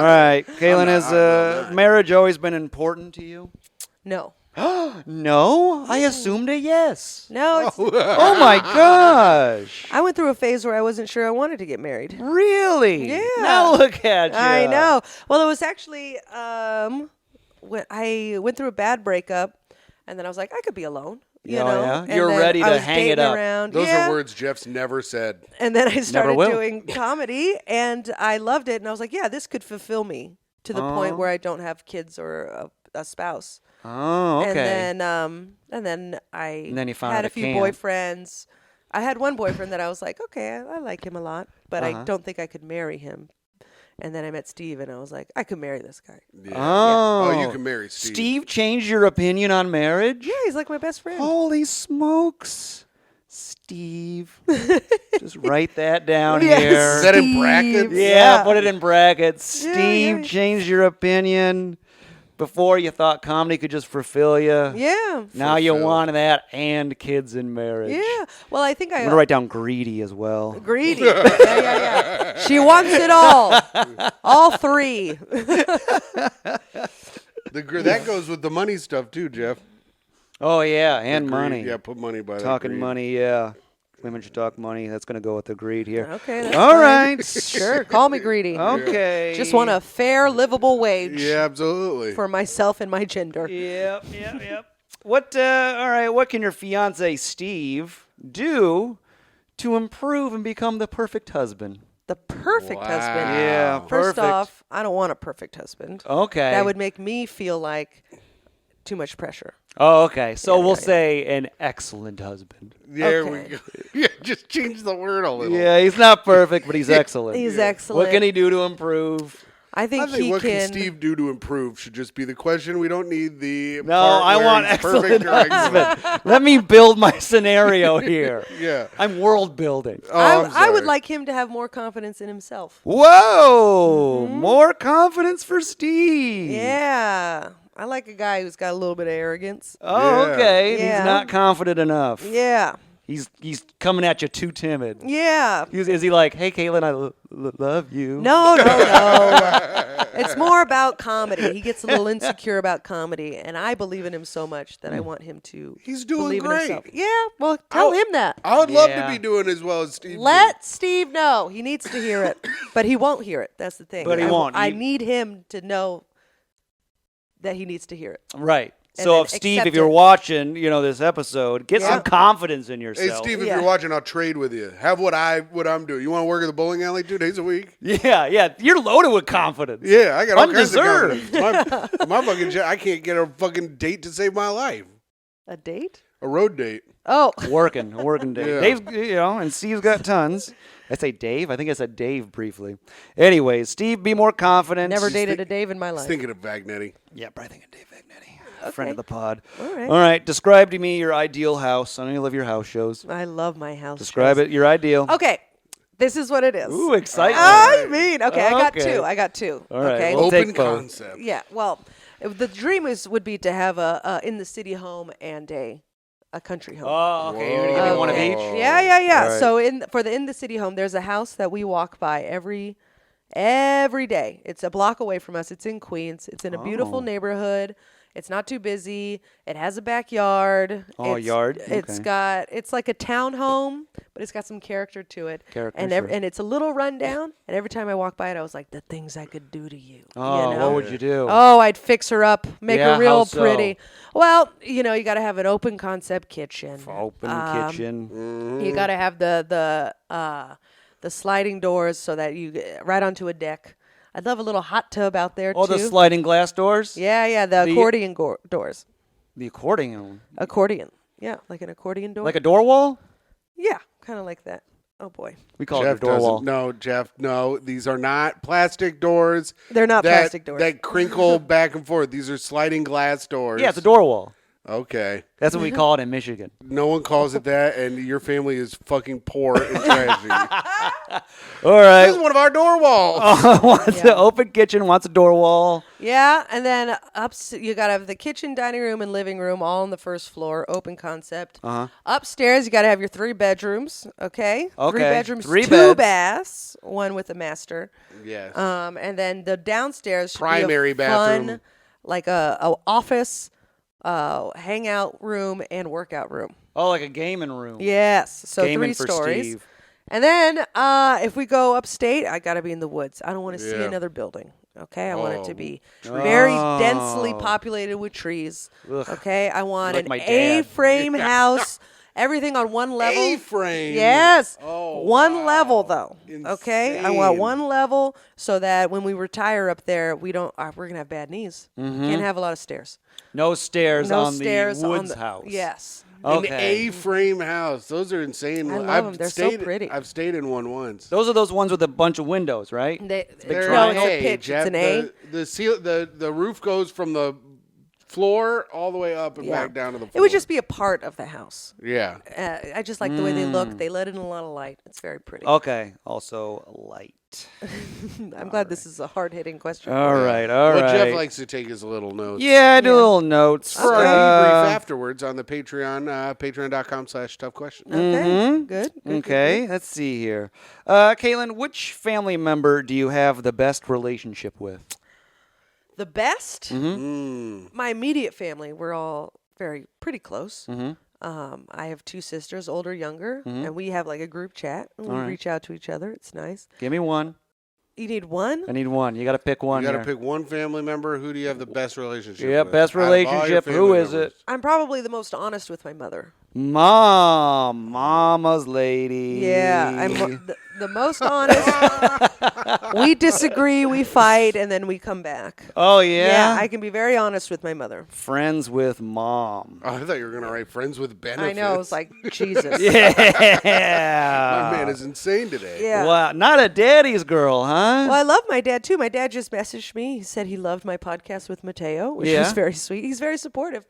right. Kaylin, has not. marriage always been important to you? No. No? I assumed a yes. No, it's, Oh, my gosh. I went through a phase where I wasn't sure I wanted to get married. Really? Yeah. Now look at you. I know. Well, it was actually when I went through a bad breakup, and then I was like, I could be alone. You Oh, know? yeah? And You're then ready I to was hang it dating up. around. Those Yeah. are words Jeff's never said. And then I started will. doing comedy, and I loved it. And I was like, yeah, this could fulfill me to the point where I don't have kids or a spouse. Oh, okay. And then I And then you found had out a it few can't. boyfriends. I had one boyfriend that I was like, okay, I like him a lot, but Uh-huh. I don't think I could marry him. And then I met Steve, and I was like, I could marry this guy. Yeah. Oh. Oh, you can marry Steve. Steve changed your opinion on marriage? Yeah, he's like my best friend. Holy smokes. Steve. Just write that down Yes. here. Is that in brackets? Steve. Yeah, put it in brackets. Yeah, Steve yeah. changed your opinion. Before you thought comedy could just fulfill you. Yeah. Now you Fulfill. want that and kids and marriage. Yeah. Well, I think I'm I going to write down greedy as well. greedy. Yeah. She wants it all. All three. That goes with the money stuff too, Jeff. Oh, yeah, and Greed. money. Yeah, put money by that. Talking greed. money, yeah. Women should talk money. That's going to go with agreed here. Okay. That's All fine. right. Sure. Call me greedy. Okay. Just want a fair, livable wage. Yeah, absolutely. For myself and my gender. Yep. What? All right. What can your fiance Steve do to improve and become the perfect husband? The perfect husband. Yeah. First Perfect. off, I don't want a perfect husband. Okay. That would make me feel like too much pressure. Oh, okay. So Yeah, we'll yeah. say an excellent husband. There Okay. we go. Yeah, just change the word a little. Yeah, he's not perfect, but he's excellent. He's excellent. What can he do to improve? I think I think he what can. can Steve do to improve should just be the question. We don't need the No, part I where want he's excellent perfect or excellent. husband. Let me build my scenario here. Yeah. I'm world building. Oh, I'm I would sorry. like him to have more confidence in himself. Whoa! More confidence for Steve. Yeah. I like a guy who's got a little bit of arrogance. Oh, Yeah. okay. Yeah. He's not confident enough. Yeah. He's coming at you too timid. Yeah. Is he like, hey, Caitlin, I love you? No. It's more about comedy. He gets a little insecure about comedy, and I believe in him so much that I want him to He's doing believe in great. himself. Yeah, well, tell him that. I would love to Yeah. be doing as well as Steve. Let Steve know. He needs to hear it, but he won't hear it. That's the thing. But he won't. I He- need him to know that he needs to hear it. Right. And So then if Steve, accept if you're it. watching, this episode, get Yeah. some confidence in Hey, yourself. Steve, if Yeah. you're watching, I'll trade with you. Have what I'm doing. You want to work at the bowling alley 2 days a week? Yeah. You're loaded with confidence. Yeah, I got all kinds of Undeserved. confidence. My fucking I can't get a fucking date to save my life. A date? A road date. Oh, A working day. Yeah. Dave's, and Steve's got tons. I say Dave? I think I said Dave briefly. Anyways, Steve, be more confident. never dated a Dave in my I was life. thinking of Vagnetti. Yeah, probably thinking Dave Vignetti, friend of the pod. All right. All right, describe to me your ideal house. I know you love your house shows. I love my house. Describe it, your ideal. Okay, this is what it is. Ooh, excitement. I mean, okay, I got Okay. two. I got two. All right, Okay. We'll Open take both. concept. Yeah. Well, the dream would be to have a in the city home and a country home. Oh, okay. You're going to give me one of Okay. each? Yeah. All right. So for the in the city home, there's a house that we walk by every day. It's a block away from us. It's in Queens. It's in a beautiful Oh. neighborhood. It's not too busy. It has a backyard. Oh, It's- yard? It's Okay. it's like a townhome, but it's got some character to it. Character, and sure. and it's a little rundown. And every time I walk by it, I was like, the things I could do to you. Oh, you know? what would you do? Oh, I'd fix her up, make Yeah, her real how so? pretty. Well, you got to have an open concept kitchen. Open kitchen. You got to have the sliding doors so that you get right onto a deck. I'd love a little hot tub out there Oh, too. the sliding glass doors? Yeah, the accordion doors. The accordion. Accordion. Yeah, like an accordion door. Like a door wall? yeah, kind of like that. Oh boy. We call Jeff it a door doesn't. wall. No, Jeff. No, these are not plastic doors. They're not plastic doors. That crinkle back and forth. These are sliding glass doors. Yeah, it's a door wall. Okay. That's what we call it in Michigan. No one calls it that, and your family is fucking poor and trashy. All right. This is one of our door walls. Wants an open kitchen, wants a door wall. Yeah, and then you got to have the kitchen, dining room, and living room all on the first floor, open concept. Upstairs, you got to have your 3 bedrooms, okay? 3 Okay, bedrooms, 3 2 beds. baths, one with a master. Yes. And then the downstairs should Primary be a fun, bathroom. like a office, hangout room, and workout room. Oh, like a gaming room. Yes, so Gaming 3 for stories. Steve. And then if we go upstate, I got to be in the woods. I don't want to see Yeah. another building. Okay, I want it to be trees. very Oh. densely populated with trees. Ugh. Okay, I want Like an my dad. A-frame house, everything on one level. A-frame. Yes. Oh, one wow. level though. Okay, I want Insane. one level so that when we retire up there, we're gonna have bad knees. Can't have a lot of stairs. No stairs No on stairs the on woods the house. Yes. An Okay. A-frame house. Those are insane. I love I've them. They're so stayed, pretty. I've stayed in one once. Those are those ones with a bunch of windows, right? No, They're it's an a pitch. Jeff. It's an A. The roof goes from the floor all the way up and Yeah. back down to the floor. It would just be a part of the house. Yeah. I just like the way they look. They let in a lot of light. It's very pretty. Okay. Also, light. I'm glad this is a hard-hitting question. All right. All Well, right. Jeff likes to take his little notes. Yeah, I do Yeah. little notes. For our debrief afterwards on the Patreon, patreon.com/toughquestion. Okay. Good. Okay, let's see here. Caitlin, which family member do you have the best relationship with? The best? Mm-hmm. My immediate family, we're all pretty close. Mm-hmm. I have 2 sisters, older, younger, and we have like a group chat. And we reach out to each other. It's nice. Give me one. You need one? I need one. You got to pick one. You got to here. pick one family member. Who do you have the best relationship Yeah, with? best Out of all your relationship. family Who is members. it? I'm probably the most honest with my mother. Mama's lady. Yeah, I'm the most honest. We disagree, we fight, and then we come back. Oh, yeah? Yeah, I can be very honest with my mother. Friends with mom. Oh, I thought you were going to write friends with benefits. I know. I was like, Jesus. Yeah. My man is insane today. Yeah. Wow, not a daddy's girl, huh? Well, I love my dad, too. My dad just messaged me. He said he loved my podcast with Mateo, which was very sweet. He's very supportive.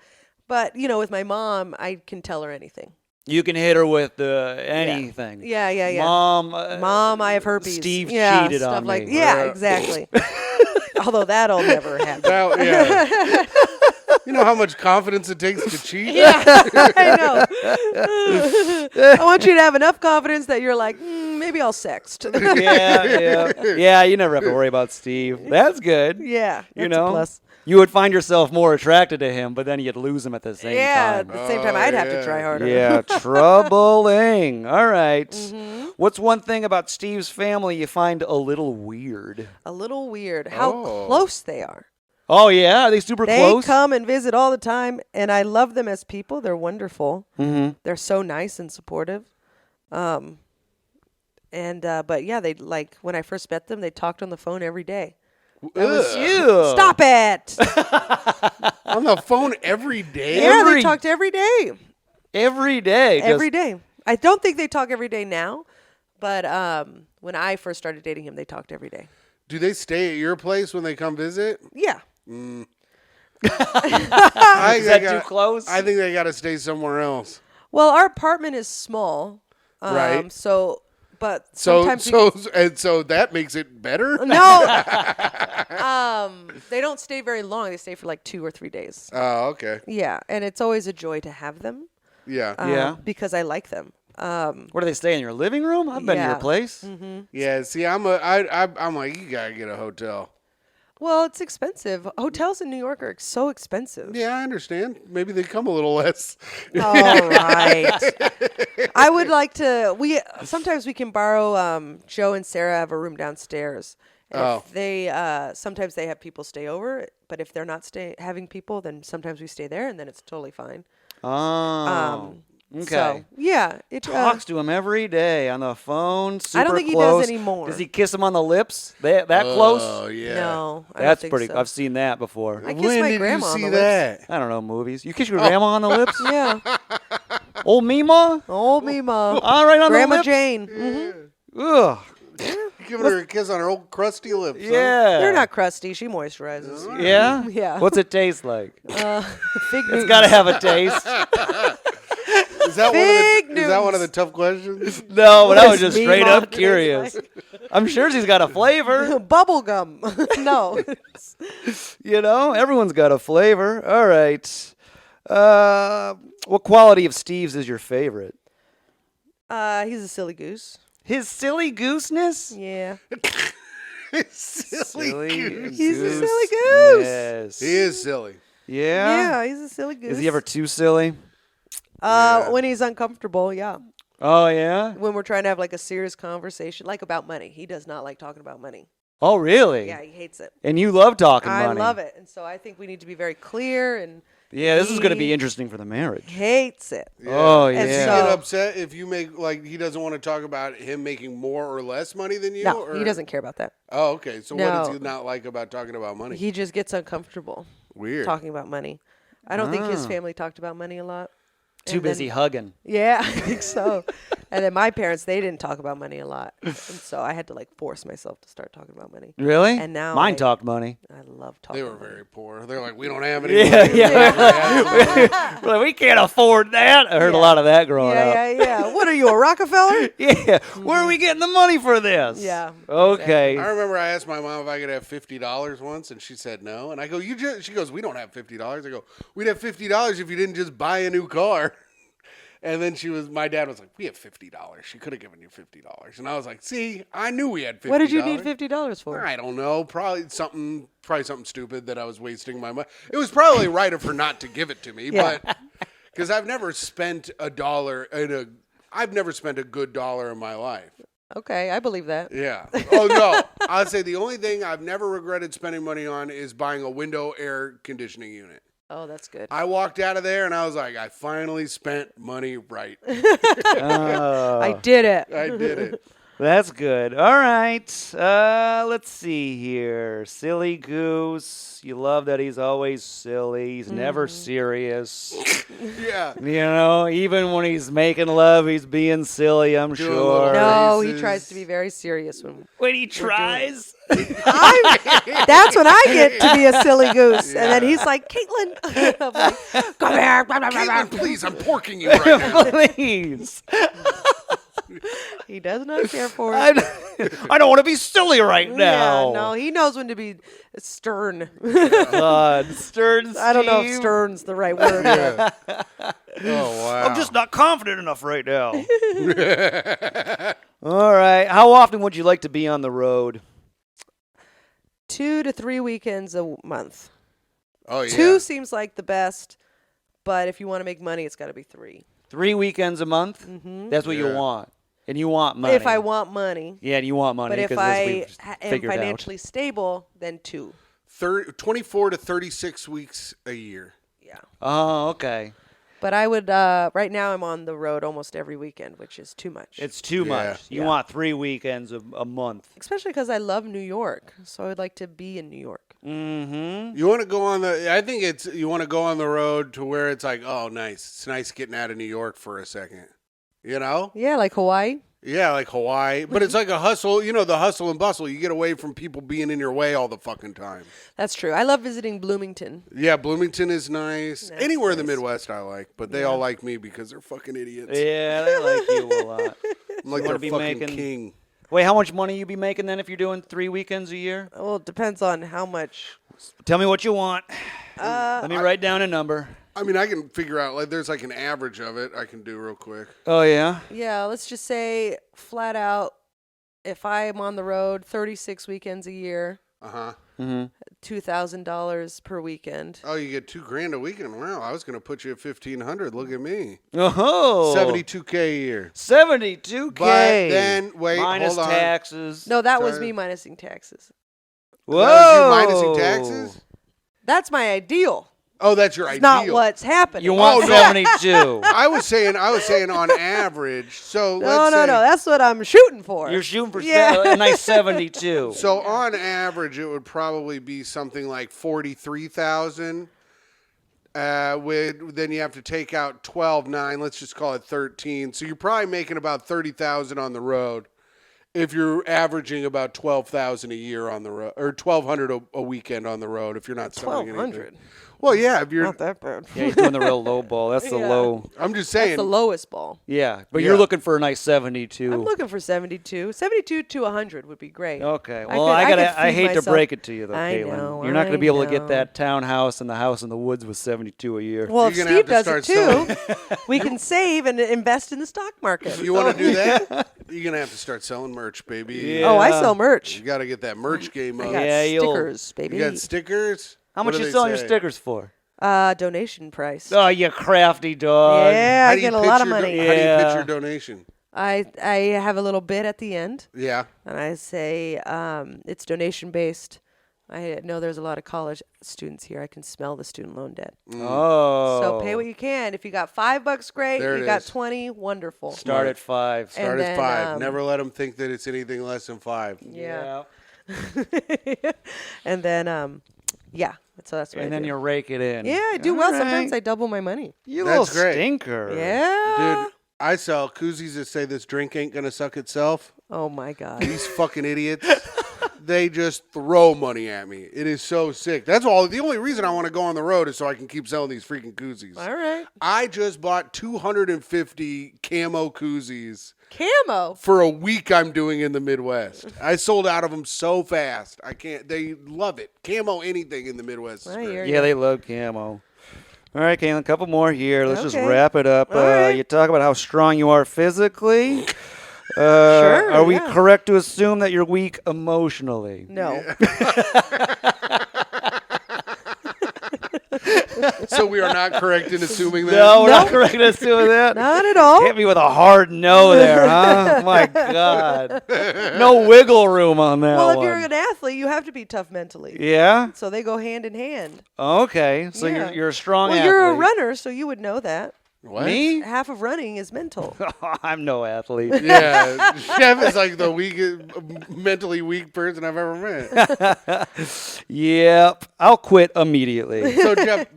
But, with my mom, I can tell her anything. You can hit her with anything. Yeah. Mom. Mom, I have herpes. Steve stuff cheated on me. like, yeah, exactly. Although that'll never happen. Yeah. You know how much confidence it takes to cheat? Yeah, I know. I want you to have enough confidence that you're like, maybe I'll sext. Yeah, you never have to worry about Steve. That's good. Yeah, You that's a know? plus. You would find yourself more attracted to him, but then you'd lose him at the same Yeah, time. at the same time, I'd have to try harder. Yeah, troubling. All right. What's one thing about Steve's family you find a little weird? A little weird how close they are. Oh, yeah? Are they super They close? come and visit all the time, and I love them as people. They're wonderful. Mm-hmm. They're so nice and supportive. But yeah, they when I first met them, they talked on the phone every day. Ew. Stop it! On the phone every day? Yeah, they talked every day. Every day. Every day. I don't think they talk every day now, but when I first started dating him, they talked every day. Do they stay at your place when they come visit? Yeah. Is that too close? I think they got to stay somewhere else. Well, our apartment is small. Right. So, but So sometimes so that makes it better? no. They don't stay very long. They stay for like 2 or 3 days. Oh, okay. Yeah, and it's always a joy to have them. Yeah. Because I like them. Where do they stay? In your living room? I've been to your Yeah. place. Yeah, see, I'm like, you got to get a hotel. Well, it's expensive. Hotels in New York are so expensive. Yeah, I understand. Maybe they come a little less. All right. I would like to. Sometimes we can borrow. Joe and Sarah have a room downstairs. And if they sometimes they have people stay over, but if they're not having people, then sometimes we stay there, and then it's totally fine. Oh. Okay. So, yeah. It Talks to him every day on the phone. Super I don't think close. he does anymore. Does he kiss him on the lips? That close? Oh, yeah. No, I That's don't think pretty. so. I've seen that before. I kiss When my did grandma you on see the that? I don't know movies. You kiss your grandma on the lips? Yeah. Old Mima? Old Mima. All right on Grandma the lips? Jane. Mm-hmm. Ugh. Giving her a kiss on her old crusty lips. huh? Yeah. They're not crusty. She moisturizes. Yeah? Yeah. What's it taste like? Fig It's Newtons. got to have a taste. Is that Fig one of the tough questions? No, but I What was does just straight Mima up taste curious. like? I'm sure she's got a flavor. Bubble gum. No. You know, everyone's got a flavor. All right. What quality of Steve's is your favorite? He's a silly goose. His silly gooseness? Yeah. Silly goose. He's a silly goose. Yes. He is silly. Yeah? Yeah, he's a silly goose. Is he ever too silly? When he's uncomfortable, yeah. Oh, yeah? When we're trying to have like a serious conversation, like about money. He does not like talking about money. Oh, really? Yeah, he hates it. And you love talking I money. love it. And so I think we need to be very clear, and Yeah, this is going to be He interesting for the marriage. hates it. Oh, Does he yeah. get So- upset if you make, like, he doesn't want to talk about him making more or less money than you? No, or? he doesn't care about that. Oh, okay. So what does No. he not like about talking about money? He just gets uncomfortable Weird. talking about money. I don't think his family talked about money a lot. Too And then- busy hugging. Yeah, I think so. And then my parents, they didn't talk about money a lot. And so I had to like force myself to start talking about money. Really? And now Mine I- talked money. I love talking They were about money. very poor. They're like, we don't have any Yeah, money. yeah. Well, we can't afford that. I heard a Yeah. lot of that growing up. Yeah. What are you, a Rockefeller? Yeah. Where are we getting the money for this? Yeah, Okay. I remember I asked my mom if I could have $50 once, and she said no. And I go, she goes, we don't have $50. I go, we'd have $50 if you didn't just buy a new car. And then my dad was like, we have $50. She could have given you $50. And I was like, see, I knew we had $50. What did you need $50 for? I don't know. Probably something stupid that I was wasting my money. It was probably right of her not to give it to me, Yeah. but Because I've never spent a good dollar in my life. Okay, I believe that. Yeah. Oh, no. I'd say the only thing I've never regretted spending money on is buying a window air conditioning unit. Oh, that's good. I walked out of there and I was like, I finally spent money right. I did it. I did it. That's good. All right. Let's see here. Silly Goose. You love that he's always silly. He's never serious. Yeah. You know, even when he's making love, he's being silly, I'm sure. No, he Faces. tries to be very serious When he tries. that's when I get to be a silly goose. And then he's like, Caitlin. I'm like, come here. Caitlin, please, I'm porking you right now. Please. He does not care for it. I don't want to be silly right now. Yeah, no, he knows when to be stern. God, Stern I don't know if Steve. stern's the right word. Yeah. Oh, wow. I'm just not confident enough right now. All right. How often would you like to be on the road? 2 to 3 weekends a month. Oh, yeah. 2 seems like the best, but if you want to make money, it's got to be 3. 3 weekends a month? Mm-hmm. That's what you Yeah. want. And you want money. If I want money. Yeah, and you want money. But if 'cause I as we've am figured out. financially stable, then 2. 24 to 36 weeks a year. Yeah. Oh, okay. But I would, right now I'm on the road almost every weekend, which is too much. It's too Yeah. much. You Yeah. want 3 weekends a month. Especially because I love New York. So I would like to be in New York. Mm-hmm. You want to go on you want to go on the road to where it's like, oh, nice. It's nice getting out of New York for a second. You know? Yeah, like Hawaii. Yeah, like Hawaii. But it's like a hustle, the hustle and bustle. You get away from people being in your way all the fucking time. That's true. I love visiting Bloomington. Yeah, Bloomington is nice. That's Anywhere in the nice. Midwest I like, but they all like me because they're fucking idiots. Yeah, they like you a lot. I'm like wanna their be fucking making- king. Wait, how much money you be making then if you're doing 3 weekends a year? Well, it depends on how much. Tell me what you want. Let me write down a number. I mean, I can figure out, like, there's like an average of it I can do real quick. Oh, yeah? Yeah, let's just say flat out, if I'm on the road 36 weekends a year, Uh-huh. Mm-hmm. $2,000 per weekend. Oh, you get $2,000 a weekend. Wow, I was going to put you at $1,500. Look at me. Oh. $72K a year. 72K. But then, wait, Minus hold on. taxes. No, that was Sorry. me minusing taxes. Whoa. That was you minusing taxes? That's my ideal. Oh, that's your It's ideal. not what's happening. You want 72. I was saying on average. So No, let's no, say, no. That's what I'm shooting for. You're shooting for Yeah. a nice 72. So on average, it would probably be something like 43,000. Then you have to take out 12,900. Let's just call it 13. So you're probably making about 30,000 on the road. If you're averaging about 12,000 a year on the road, or 1,200 a weekend on the road, if you're not selling anything. 1,200. Well, yeah, if you're. Not that bad. Yeah, you're doing the real low ball. That's the Yeah. low. I'm just That's saying. the lowest ball. Yeah, but Yeah. you're looking for a nice 72. I'm looking for 72. 72 to 100 would be great. Okay. I Well, could- I could I hate hate to myself. break it to you, though, I Caitlin. know, You're not going to I be able to get know. that townhouse and the house in the woods with 72 a year. Well, if You're gonna Steve have does to it start too, we can save and invest in the stock market. You want to do that? You're going to have to start selling merch, baby. Yeah. Oh, I sell merch. You got to get that merch game I up. got Yeah, you'll- stickers, baby. You got stickers? How What much do you they selling your say? stickers for? Donation price. Oh, you crafty dog. Yeah, How I do you get a pitch lot of your money. How do you pitch Yeah. your donation? I have a little bit at the end, Yeah. and I say it's donation based. I know there's a lot of college students here. I can smell the student loan debt. Oh. So pay what you can. If you got $5, great. There you it got is. 20, wonderful. Start at 5. And Start at then, 5. Never let them think that it's anything less than 5. Yeah. And then, yeah. So that's what And I then do. you rake it in. Yeah, I do well. All Sometimes right. I double my money. You That's little great. stinker. Yeah. Dude, I sell koozies that say this drink ain't going to suck itself. Oh, my God. These fucking idiots, they just throw money at me. It is so sick. That's all. The only reason I want to go on the road is so I can keep selling these freaking koozies. All right. I just bought 250 camo koozies Camo. for a week I'm doing in the Midwest. I sold out of them so fast. I can't. They love it. Camo anything in the Midwest is I great. hear Yeah, they love camo. All right, Caitlin, a couple more here. Let's just Okay. wrap it up. All right. You talk about how strong you are physically. Sure, Are we yeah. correct to assume that you're weak emotionally? No. So we are not correct in assuming that. No, we're not correct in assuming that. Not at all. Hit me with a hard no there, huh? My God. No wiggle room on that Well, if one. you're an athlete, you have to be tough mentally. Yeah? So they go hand in hand. Okay. So Yeah. you're a strong Well, athlete. you're a runner, so you would know that. What? Me? Half of running is mental. I'm no athlete. Yeah, Jeff is like the mentally weak person I've ever met. Yep. I'll quit immediately. So Jeff,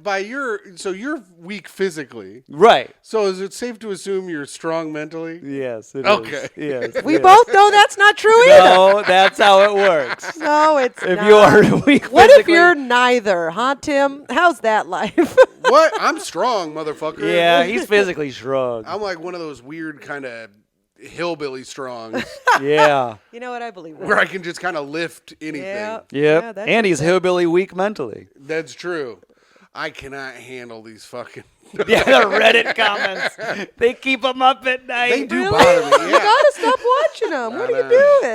you're weak physically. Right. So is it safe to assume you're strong mentally? Yes. It Okay. is. Yes. We yes. both know that's not true either. No, that's how it works. No, it's If not. you are weak What if physically- you're neither, huh, Tim? How's that life? What? I'm strong, motherfucker. Yeah, he's physically strong. I'm like one of those weird kind of hillbilly strongs Yeah. You know what? I believe that. where I can just kind of lift anything. Yeah. Yep. Yeah, that's and he's what's up. hillbilly weak mentally. That's true. I cannot handle these fucking. Yeah, the Reddit comments. They keep them up at night. They do Really? bother me. You Yeah. gotta stop watching them. What are you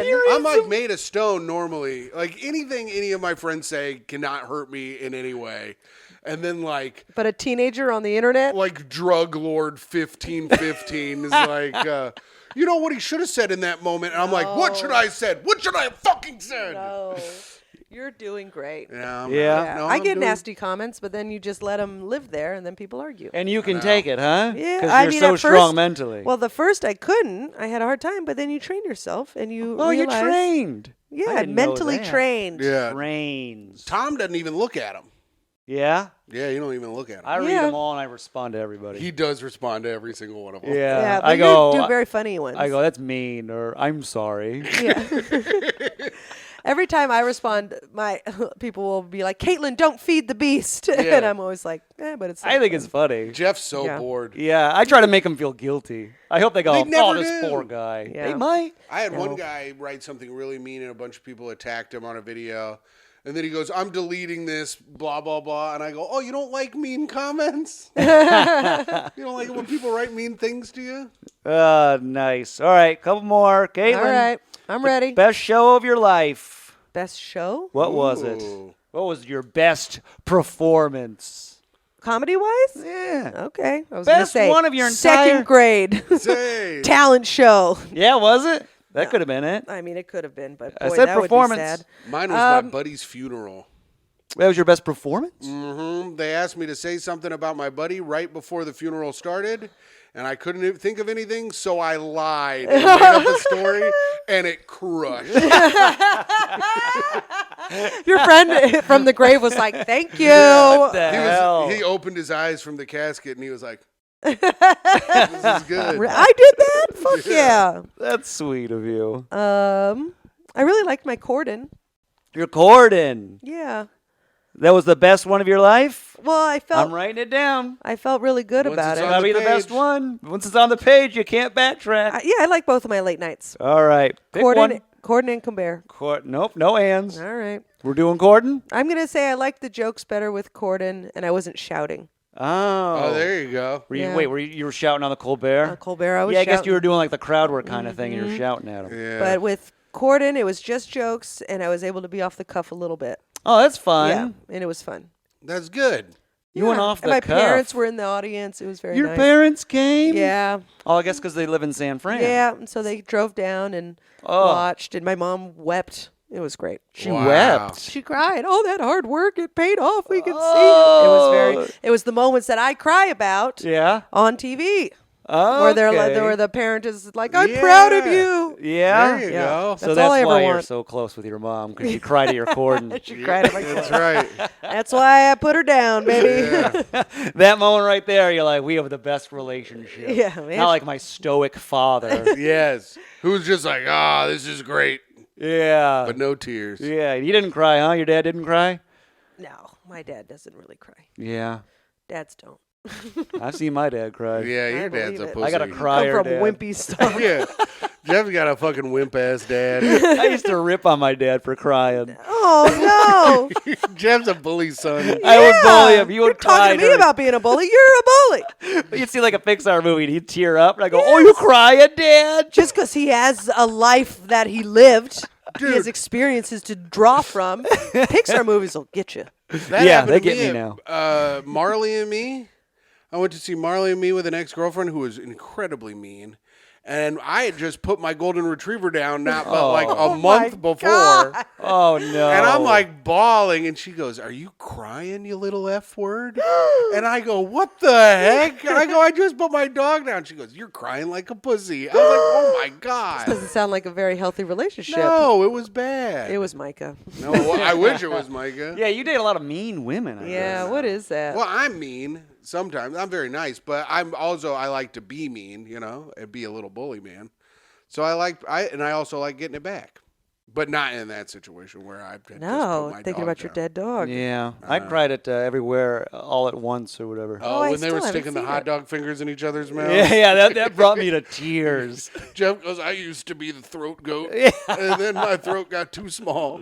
doing? I'm like made of stone normally. Like anything any of my friends say cannot hurt me in any way. And then like But a teenager on the internet? drug lord 1515 is like you know what he should have said in that moment. And I'm like, what should I have said? What should I have fucking said? No. You're doing great. Yeah. Yeah. Yeah. I I'm get doing- nasty comments, but then you just let them live there, and then people argue. And you can take it, huh? Yeah, Because I you're mean, so at strong first- mentally. Well, the first I couldn't. I had a hard time, but then you train yourself, and you oh, you're realize, trained. I Yeah, didn't know mentally that. trained. Yeah. Trains. Tom doesn't even look at him. Yeah? Yeah, you don't even look at him. I read Yeah. them all and I respond to everybody. He does respond to every single one of them. yeah. Yeah, but I go, you do very funny ones. I go, that's mean, or I'm sorry. Yeah. Every time I respond, my people will be like, "Caitlin, don't feed the beast," Yeah. and I'm always like, but it's. I think it's funny. Jeff's so Yeah. bored. Yeah, I try to make them feel guilty. I hope they go, They never oh, this do. poor guy. Yeah. They might. I had one No. guy write something really mean and a bunch of people attacked him on a video. And then he goes, I'm deleting this, blah, blah, blah. And I go, oh, you don't like mean comments? You don't like it when people write mean things to you? Nice. All right, couple more. Caitlin. All right, I'm ready. Best show of your life. Best show, What was it? Ooh. What was your best performance? comedy wise. Yeah. Okay, I was gonna Best say one of your second entire- grade Say. talent show. Yeah, was it? That could have been it. I mean, it could have been, but I boy, said that performance. would be sad. Mine was my buddy's funeral. That was your best performance? They asked me to say something about my buddy right before the funeral started, and I couldn't even think of anything, so I lied and made up a story, and it crushed. Your friend from the grave was like, "Thank you." What the hell? He opened his eyes from the casket, and he was like, this is good. I did that. Fuck yeah. That's sweet of you. I really liked my Corden. Your Corden. Yeah. That was the best one of your life? Well, I I'm felt writing it down. I felt really good Once about it's it. on That'll the be the best page. one. Once it's on the page, you can't backtrack. Yeah, I like both of my late nights. All right. Pick one. Corden and Colbert. Nope, no ands. All right. We're doing Corden? I'm gonna say I liked the jokes better with Corden, and I wasn't shouting. Oh, there you go. Were you, Yeah. Wait, you were shouting on the Colbert? Colbert, I was yeah, I guess shouting. you were doing like the crowd work kind of thing, and you're shouting at him. Yeah. But with Corden, it was just jokes, and I was able to be off the cuff a little bit. Oh, that's fun. Yeah, and it was fun. That's good. You went Yeah. off the and my cuff. parents were in the audience. It was very Your nice. parents came? Yeah, Oh, I guess because they live in San Fran. yeah. And so they drove down and watched, and my mom wept. It was great. She Wow. wept. She cried. All that hard work, it paid off. We could see. Oh. It was the moments that I cry about Yeah. on TV, Oh, where they're like, where the parent is like, "I'm proud of you." Yeah. There you Yeah. go. So That's that's all I ever why you're want. so close with your mom, because you cried at your Corden. She cried at my That's right. That's why I put her down, baby. Yeah. That moment right there, you're like, we have the best relationship. Yeah, man. Not like my stoic father. Yes. Who's just like, this is great, Yeah. but no tears. Yeah. You didn't cry, huh? Your dad didn't cry? No, my dad doesn't really cry. Yeah. Dads don't. I've seen my dad cry. Yeah, your I dad's believe a it. pussy. I got a Come crier from dad. wimpy stuff. Yeah. Jeff's got a fucking wimp ass dad. I used to rip on my dad for crying. Oh no! Jeff's a bully son. I would bully him. He You're would cry. talking to me during- about being a bully. You're a bully. You'd see like a Pixar movie and he'd tear up. And I go, oh, you crying, Dad? Just because he has a life that he lived, he has Dude. experiences to draw from. Pixar movies will get you. That Yeah, happened they to get me me at, now. Marley and Me. I went to see Marley and Me with an ex-girlfriend who was incredibly mean. And I had just put my golden retriever down but like a month before. God. Oh, no. And I'm like bawling, and she goes, "Are you crying, you little F word?" And I go, "What the heck?" And I go, "I just put my dog down." She goes, "You're crying like a pussy." I was like, "Oh my God." Doesn't sound like a very healthy relationship. No, it was bad. It was Micah. No, I wish it was Micah. Yeah, you date a lot of mean women. I Yeah, guess. what is that? Well, I'm mean sometimes. I'm very nice, but I like to be mean, and be a little bully man. So I also like getting it back, but not in that situation where I've just No, put my thinking dog about your down. dead dog. Yeah, I cried at Everywhere all at once or whatever. Oh, I When they were still haven't sticking the seen hot it. dog fingers in each other's mouths. Yeah, that brought me to tears. Jeff goes, "I used to be the throat goat, and then my throat got too small."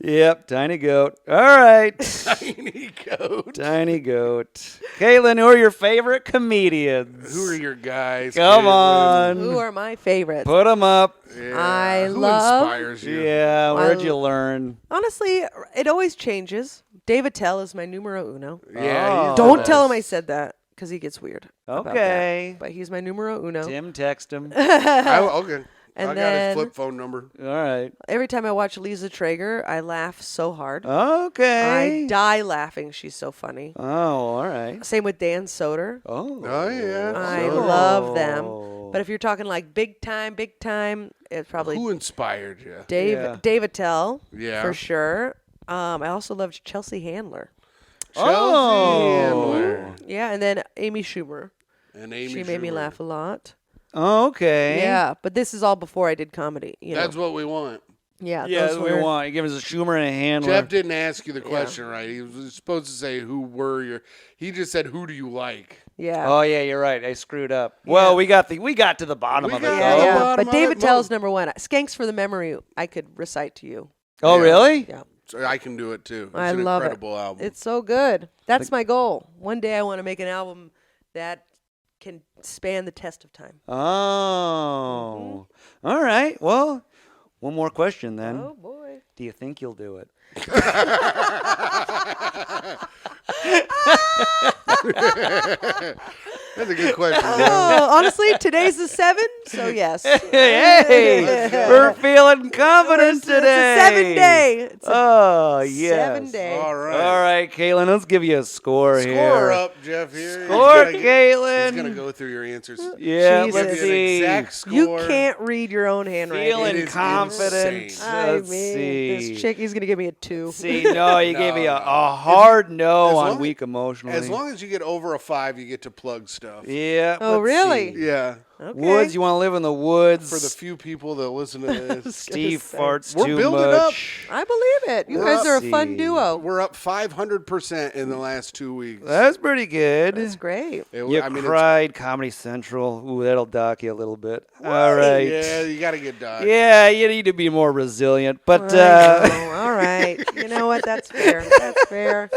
Yep, tiny goat. All right. Tiny goat. Tiny goat. Caitlin, who are your favorite comedians? Who are your guys? Come Caitlin? on. Who are my favorites? Put them up. I Who love- inspires you? Yeah, where'd you learn? Honestly, it always changes. Dave Attell is my numero uno. Yeah. Oh. Don't tell him I said that because he gets weird. about Okay. that. But he's my numero uno. Tim, text him. Okay. And I got then- his flip phone number. All right. Every time I watch Lisa Traeger, I laugh so hard. Okay. I die laughing. She's so funny. Oh, all right. Same with Dan Soder. Oh. Oh yeah. I So- love them. But if you're talking like big time, it's probably Who inspired you? Yeah. Dave Attell. Yeah. For sure. I also loved Chelsea Handler. Chelsea Oh. Handler Yeah, and then Amy Schumer. and Amy. She made me Schumer. laugh a lot. Okay. Yeah, but this is all before I did comedy. That's what we want. Yeah, Yeah, those that's what were- we want. You give us a Schumer and a Handler. Jeff didn't ask you the question right. He was supposed to say who were your. He just said who do you like. Yeah. Oh yeah, you're right. I screwed up. Well, we got to the bottom We of it. got though. Yeah, Oh, yeah. bottom But of David it, Tell's number one. Skanks for the Memory, I could recite to you. Oh Yeah. really? Yeah. So I can do it too. It's I an love incredible it. album. It's so good. That's my goal. One day I want to make an album that can span the test of time. Oh. All right. Well, one more question then. Oh, boy. Do you think you'll do it? That's a good question. Oh, honestly, today's the 7, so yes. Hey, we're feeling confident today. It's a 7-day. It's a Oh, yes. 7-day. All right. All right, Caitlin, let's give you a score here. Score up, Jeff. Here. Score, He's Caitlin. gonna go through your answers. Yeah, Jesus. let's Give you an see. exact score. You can't read your own handwriting. Feeling It is confident. insane. I Let's mean, see. this chick, he's going to give me a 2. See, no, you gave me a No. hard no As on long- weak emotionally. As long as you get over a 5, you get to plug stuff. Yeah. Oh, let's really? see. Yeah. Okay. Woods, you want to live in the woods. For the few people that listen to this, Steve say. farts We're too building much. up. I believe it. You We're guys up. are a fun See. duo. we're up 500% in the last 2 weeks. That's pretty good. That's great. You I mean, cried, Comedy Central. Ooh, that'll dock you a little bit. All right. Yeah, you got to get done. Yeah, you need to be more resilient. But Oh, all right. You know what? That's fair. That's fair.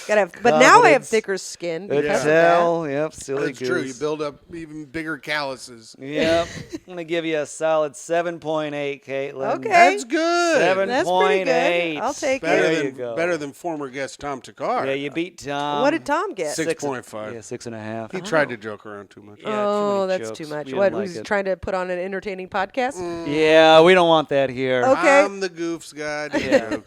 Gotta have, but now I have Confidence. thicker skin because of that. Attell, yep, silly That's true. You goose. build up even bigger calluses. Yep, I'm gonna give you a solid 7.8, Caitlin. Okay. That's good. 7.8. That's pretty good. I'll take better There it. you than go. better than former guest Tom Takar. Yeah, you beat Tom. What did Tom get? 6.5. Yeah, 6.5. He tried to joke around too much. Yeah, too Oh, many that's jokes. too much. We What? didn't like Was he it. trying to put on an entertaining podcast? Yeah, we don't want that here. Okay. I'm the goofs guy. Yeah.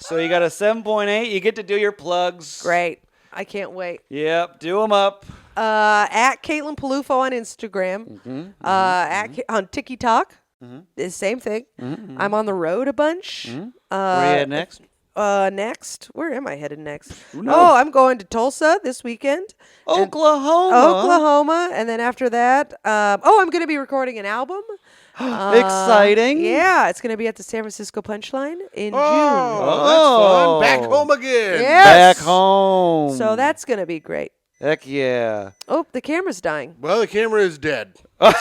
So you got a 7.8. You get to do your plugs. Great. I can't wait. Yep, do them up. At Caitlin Peluffo on Instagram. On TikTok. The same thing. I'm on the road a bunch. Where you at next? Next, where am I headed next? Oh, I'm going to Tulsa this weekend. Oklahoma, and then after that, I'm going to be recording an album. Exciting. Yeah, it's going to be at the San Francisco Punchline in Oh, that's fun. Back home again. June. Yes. Back home. So that's going to be great. Heck yeah. Oh, the camera's dying. Well, the camera is dead. Got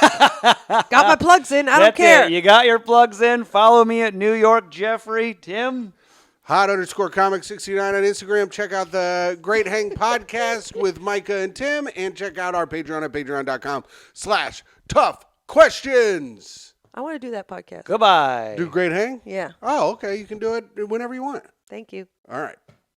my plugs in. I don't That's care. it. You got your plugs in. Follow me at New York Jeffrey. Tim? Hot_comic69 on Instagram. Check out the Great Hang podcast with Micah and Tim. And check out our Patreon at patreon.com/toughquestions. I want to do that podcast. Goodbye. Do Great Hang? Yeah. Oh, okay. You can do it whenever you want. Thank you. All right.